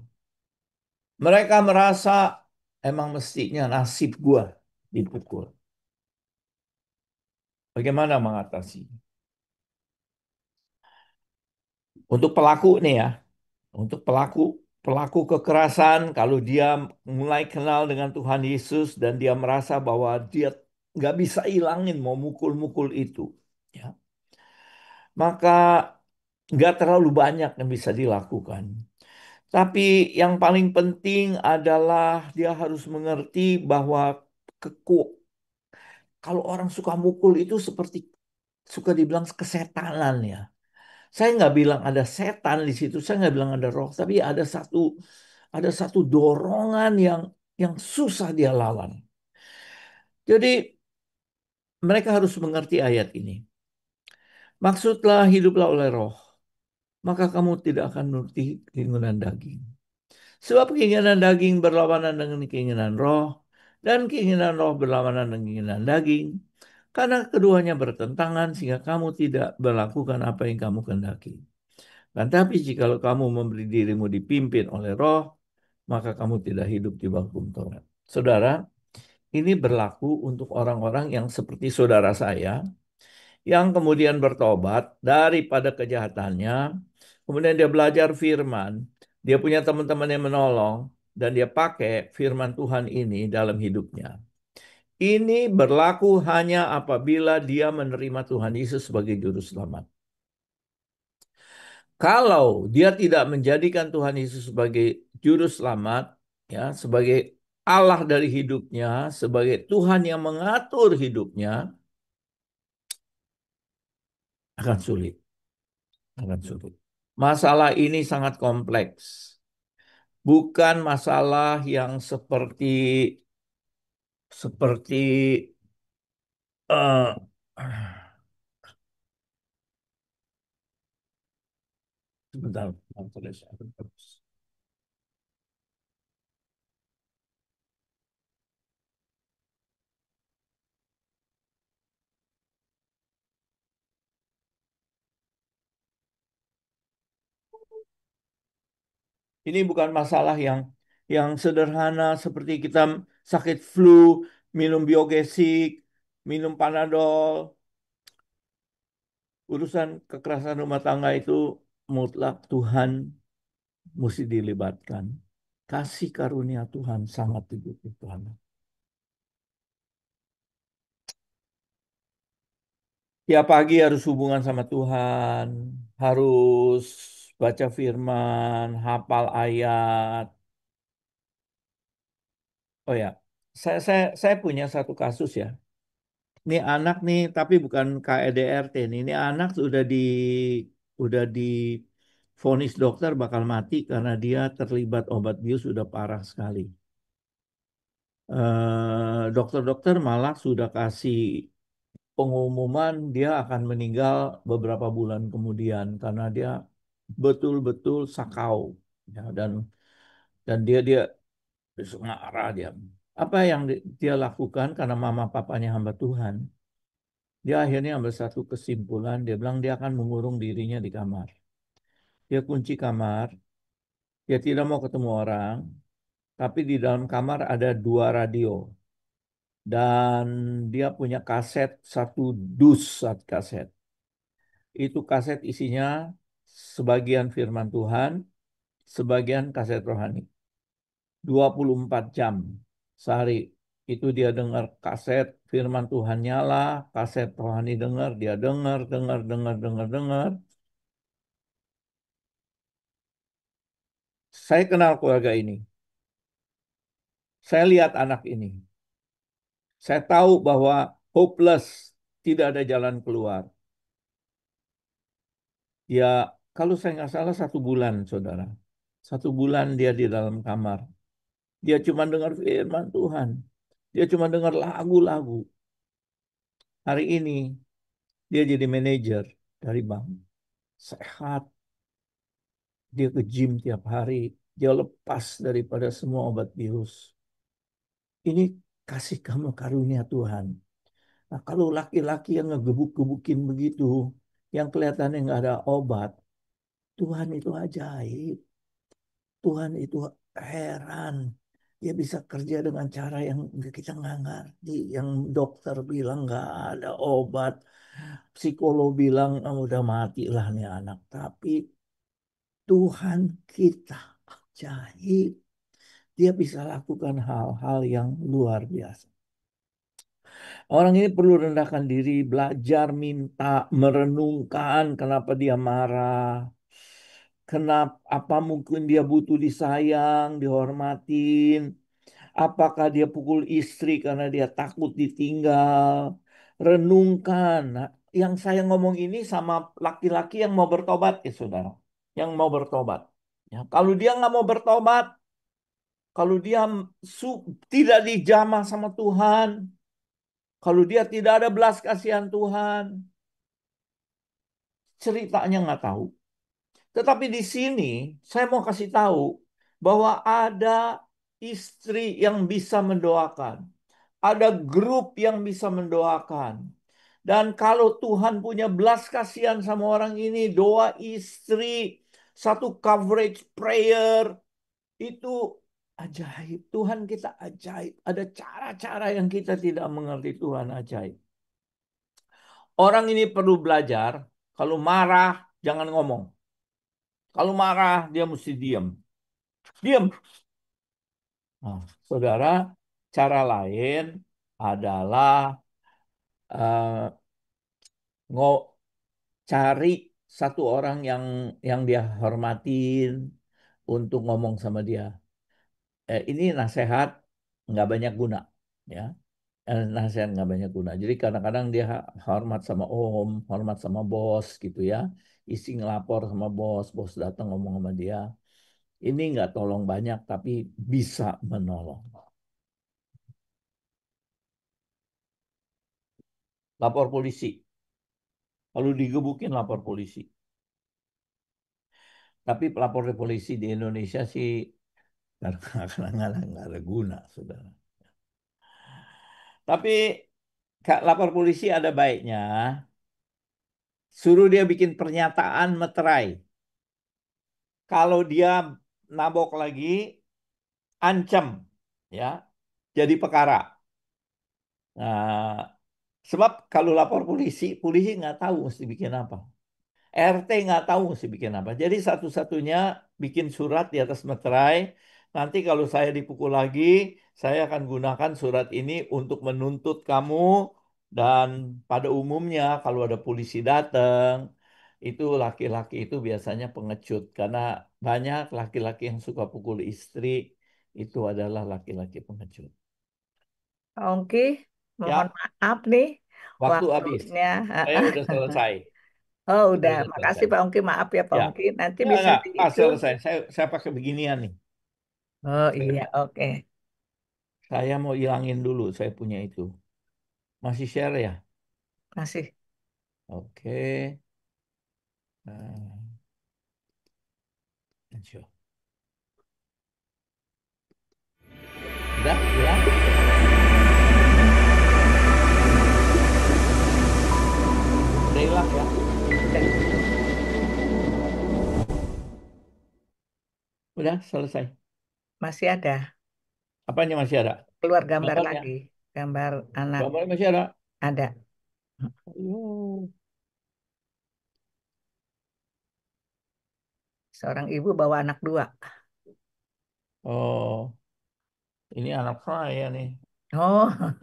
[SPEAKER 3] Mereka merasa emang mestinya nasib gua dipukul. Bagaimana mengatasi? Untuk pelaku nih ya, untuk pelaku pelaku kekerasan, kalau dia mulai kenal dengan Tuhan Yesus dan dia merasa bahwa dia nggak bisa hilangin mau mukul-mukul itu, ya, maka nggak terlalu banyak yang bisa dilakukan. Tapi yang paling penting adalah dia harus mengerti bahwa keku kalau orang suka mukul itu seperti suka dibilang kesetanan ya. Saya nggak bilang ada setan di situ, saya nggak bilang ada roh, tapi ada satu dorongan yang susah dia lawan. Jadi mereka harus mengerti ayat ini. Maksudlah hiduplah oleh roh, maka kamu tidak akan nuruti keinginan daging. Sebab keinginan daging berlawanan dengan keinginan roh, dan keinginan roh berlawanan dengan keinginan daging. Karena keduanya bertentangan sehingga kamu tidak melakukan apa yang kamu kehendaki. Dan tapi jikalau kamu memberi dirimu dipimpin oleh roh, maka kamu tidak hidup di bawah hukum Taurat. Saudara, ini berlaku untuk orang-orang yang seperti saudara saya, yang kemudian bertobat daripada kejahatannya, kemudian dia belajar firman, dia punya teman-teman yang menolong, dan dia pakai firman Tuhan ini dalam hidupnya. Ini berlaku hanya apabila dia menerima Tuhan Yesus sebagai juru selamat. Kalau dia tidak menjadikan Tuhan Yesus sebagai juru selamat, ya, sebagai Allah dari hidupnya, sebagai Tuhan yang mengatur hidupnya, akan sulit, akan sulit. Masalah ini sangat kompleks. Bukan masalah yang seperti eh, sebentar, sebentar. Ini bukan masalah yang sederhana seperti kita sakit flu, minum biogesik, minum Panadol. Urusan kekerasan rumah tangga itu mutlak Tuhan mesti dilibatkan. Kasih karunia Tuhan sangat dibutuhkan. Tiap pagi harus hubungan sama Tuhan, harus baca firman, hafal ayat. Oh ya, saya punya satu kasus ya. Ini anak nih, tapi bukan KEDRT nih. Ini anak udah di vonis dokter bakal mati karena dia terlibat obat bius sudah parah sekali. Dokter-dokter malah sudah kasih pengumuman dia akan meninggal beberapa bulan kemudian karena dia betul-betul sakau ya, dan dia marah dia. Apa yang dia lakukan karena mama papanya hamba Tuhan? Dia akhirnya ambil satu kesimpulan, dia bilang dia akan mengurung dirinya di kamar. Dia kunci kamar, dia tidak mau ketemu orang, tapi di dalam kamar ada dua radio. Dan dia punya kaset, satu dus satu kaset. Itu kaset isinya sebagian firman Tuhan, sebagian kaset rohani. 24 jam sehari. Itu dia dengar kaset firman Tuhan nyala, kaset rohani dengar, dia dengar, dengar, dengar, dengar, dengar. Saya kenal keluarga ini. Saya lihat anak ini. Saya tahu bahwa hopeless, tidak ada jalan keluar. Ya, kalau saya nggak salah 1 bulan, saudara. 1 bulan dia di dalam kamar. Dia cuma dengar firman Tuhan. Dia cuma dengar lagu-lagu. Hari ini dia jadi manajer dari bank. Sehat, dia ke gym tiap hari. Dia lepas daripada semua obat bius. Ini kasih kamu karunia Tuhan. Nah, kalau laki-laki yang ngegebuk-gebukin begitu, yang kelihatannya nggak ada obat, Tuhan itu ajaib. Tuhan itu heran. Dia bisa kerja dengan cara yang kita nggak ngerti. Yang dokter bilang nggak ada obat. Psikolog bilang "Ah, udah matilah nih anak." Tapi Tuhan kita ajaib. Dia bisa lakukan hal-hal yang luar biasa. Orang ini perlu rendahkan diri, belajar, minta, merenungkan kenapa dia marah. Kenapa, apa mungkin dia butuh disayang, dihormatin. Apakah dia pukul istri karena dia takut ditinggal. Renungkan. Nah, yang saya ngomong ini sama laki-laki yang mau bertobat ya saudara. Yang mau bertobat. Ya, kalau dia nggak mau bertobat, kalau dia tidak dijamah sama Tuhan, kalau dia tidak ada belas kasihan Tuhan, ceritanya nggak tahu. Tetapi di sini saya mau kasih tahu bahwa ada istri yang bisa mendoakan, ada grup yang bisa mendoakan. Dan kalau Tuhan punya belas kasihan sama orang ini, doa istri, satu coverage prayer, itu ajaib. Tuhan kita ajaib. Ada cara-cara yang kita tidak mengerti Tuhan ajaib. Orang ini perlu belajar, kalau marah jangan ngomong. Kalau marah dia mesti diam. Diam. Nah, saudara, cara lain adalah eh, ngo- cari satu orang yang dia hormatin untuk ngomong sama dia. Ini nasihat nggak banyak guna, ya. Nasihat nggak banyak guna. Jadi kadang-kadang dia hormat sama om, hormat sama bos gitu ya. Isi ngelapor sama bos, bos datang ngomong sama dia. Ini nggak tolong banyak, tapi bisa menolong. Lapor polisi. Kalau digebukin lapor polisi. Tapi lapor ke polisi di Indonesia sih kadang-kadang nggak ada guna, saudara. Tapi lapor polisi ada baiknya. Suruh dia bikin pernyataan meterai. Kalau dia nabok lagi, ancam, ya, jadi perkara. Nah, sebab kalau lapor polisi, polisi nggak tahu mesti bikin apa. RT nggak tahu mesti bikin apa. Jadi satu-satunya bikin surat di atas meterai. Nanti kalau saya dipukul lagi, saya akan gunakan surat ini untuk menuntut kamu. Dan pada umumnya kalau ada polisi datang, itu laki-laki itu biasanya pengecut. Karena banyak laki-laki yang suka pukul istri, itu adalah laki-laki pengecut.
[SPEAKER 1] Pak Ongki, mohon
[SPEAKER 3] Ya,
[SPEAKER 1] maaf nih
[SPEAKER 3] waktu habis.
[SPEAKER 1] waktunya.
[SPEAKER 3] Saya udah selesai.
[SPEAKER 1] Oh,
[SPEAKER 3] Saya
[SPEAKER 1] udah.
[SPEAKER 3] udah
[SPEAKER 1] Makasih
[SPEAKER 3] selesai.
[SPEAKER 1] Pak Ongki. Maaf ya Pak
[SPEAKER 3] Ya,
[SPEAKER 1] Ongki. Nanti
[SPEAKER 3] enggak,
[SPEAKER 1] bisa
[SPEAKER 3] enggak.
[SPEAKER 1] di
[SPEAKER 3] Pas
[SPEAKER 1] itu.
[SPEAKER 3] selesai. Saya pakai beginian nih.
[SPEAKER 1] Oh iya,
[SPEAKER 3] Saya,
[SPEAKER 1] oke.
[SPEAKER 3] saya mau hilangin dulu. Saya punya itu. Masih share ya?
[SPEAKER 1] Masih.
[SPEAKER 3] Oke. Nah, lanjut. Udah, hilang. Udah hilang ya.
[SPEAKER 1] Udah.
[SPEAKER 3] Udah selesai.
[SPEAKER 1] Masih ada.
[SPEAKER 3] Apanya masih ada?
[SPEAKER 1] Keluar gambar
[SPEAKER 3] Gambarnya.
[SPEAKER 1] lagi. Gambar anak.
[SPEAKER 3] Gambarnya masih ada.
[SPEAKER 1] Ada.
[SPEAKER 3] Ayo.
[SPEAKER 1] Seorang ibu bawa anak dua.
[SPEAKER 3] Oh, ini anak saya nih.
[SPEAKER 1] Oh.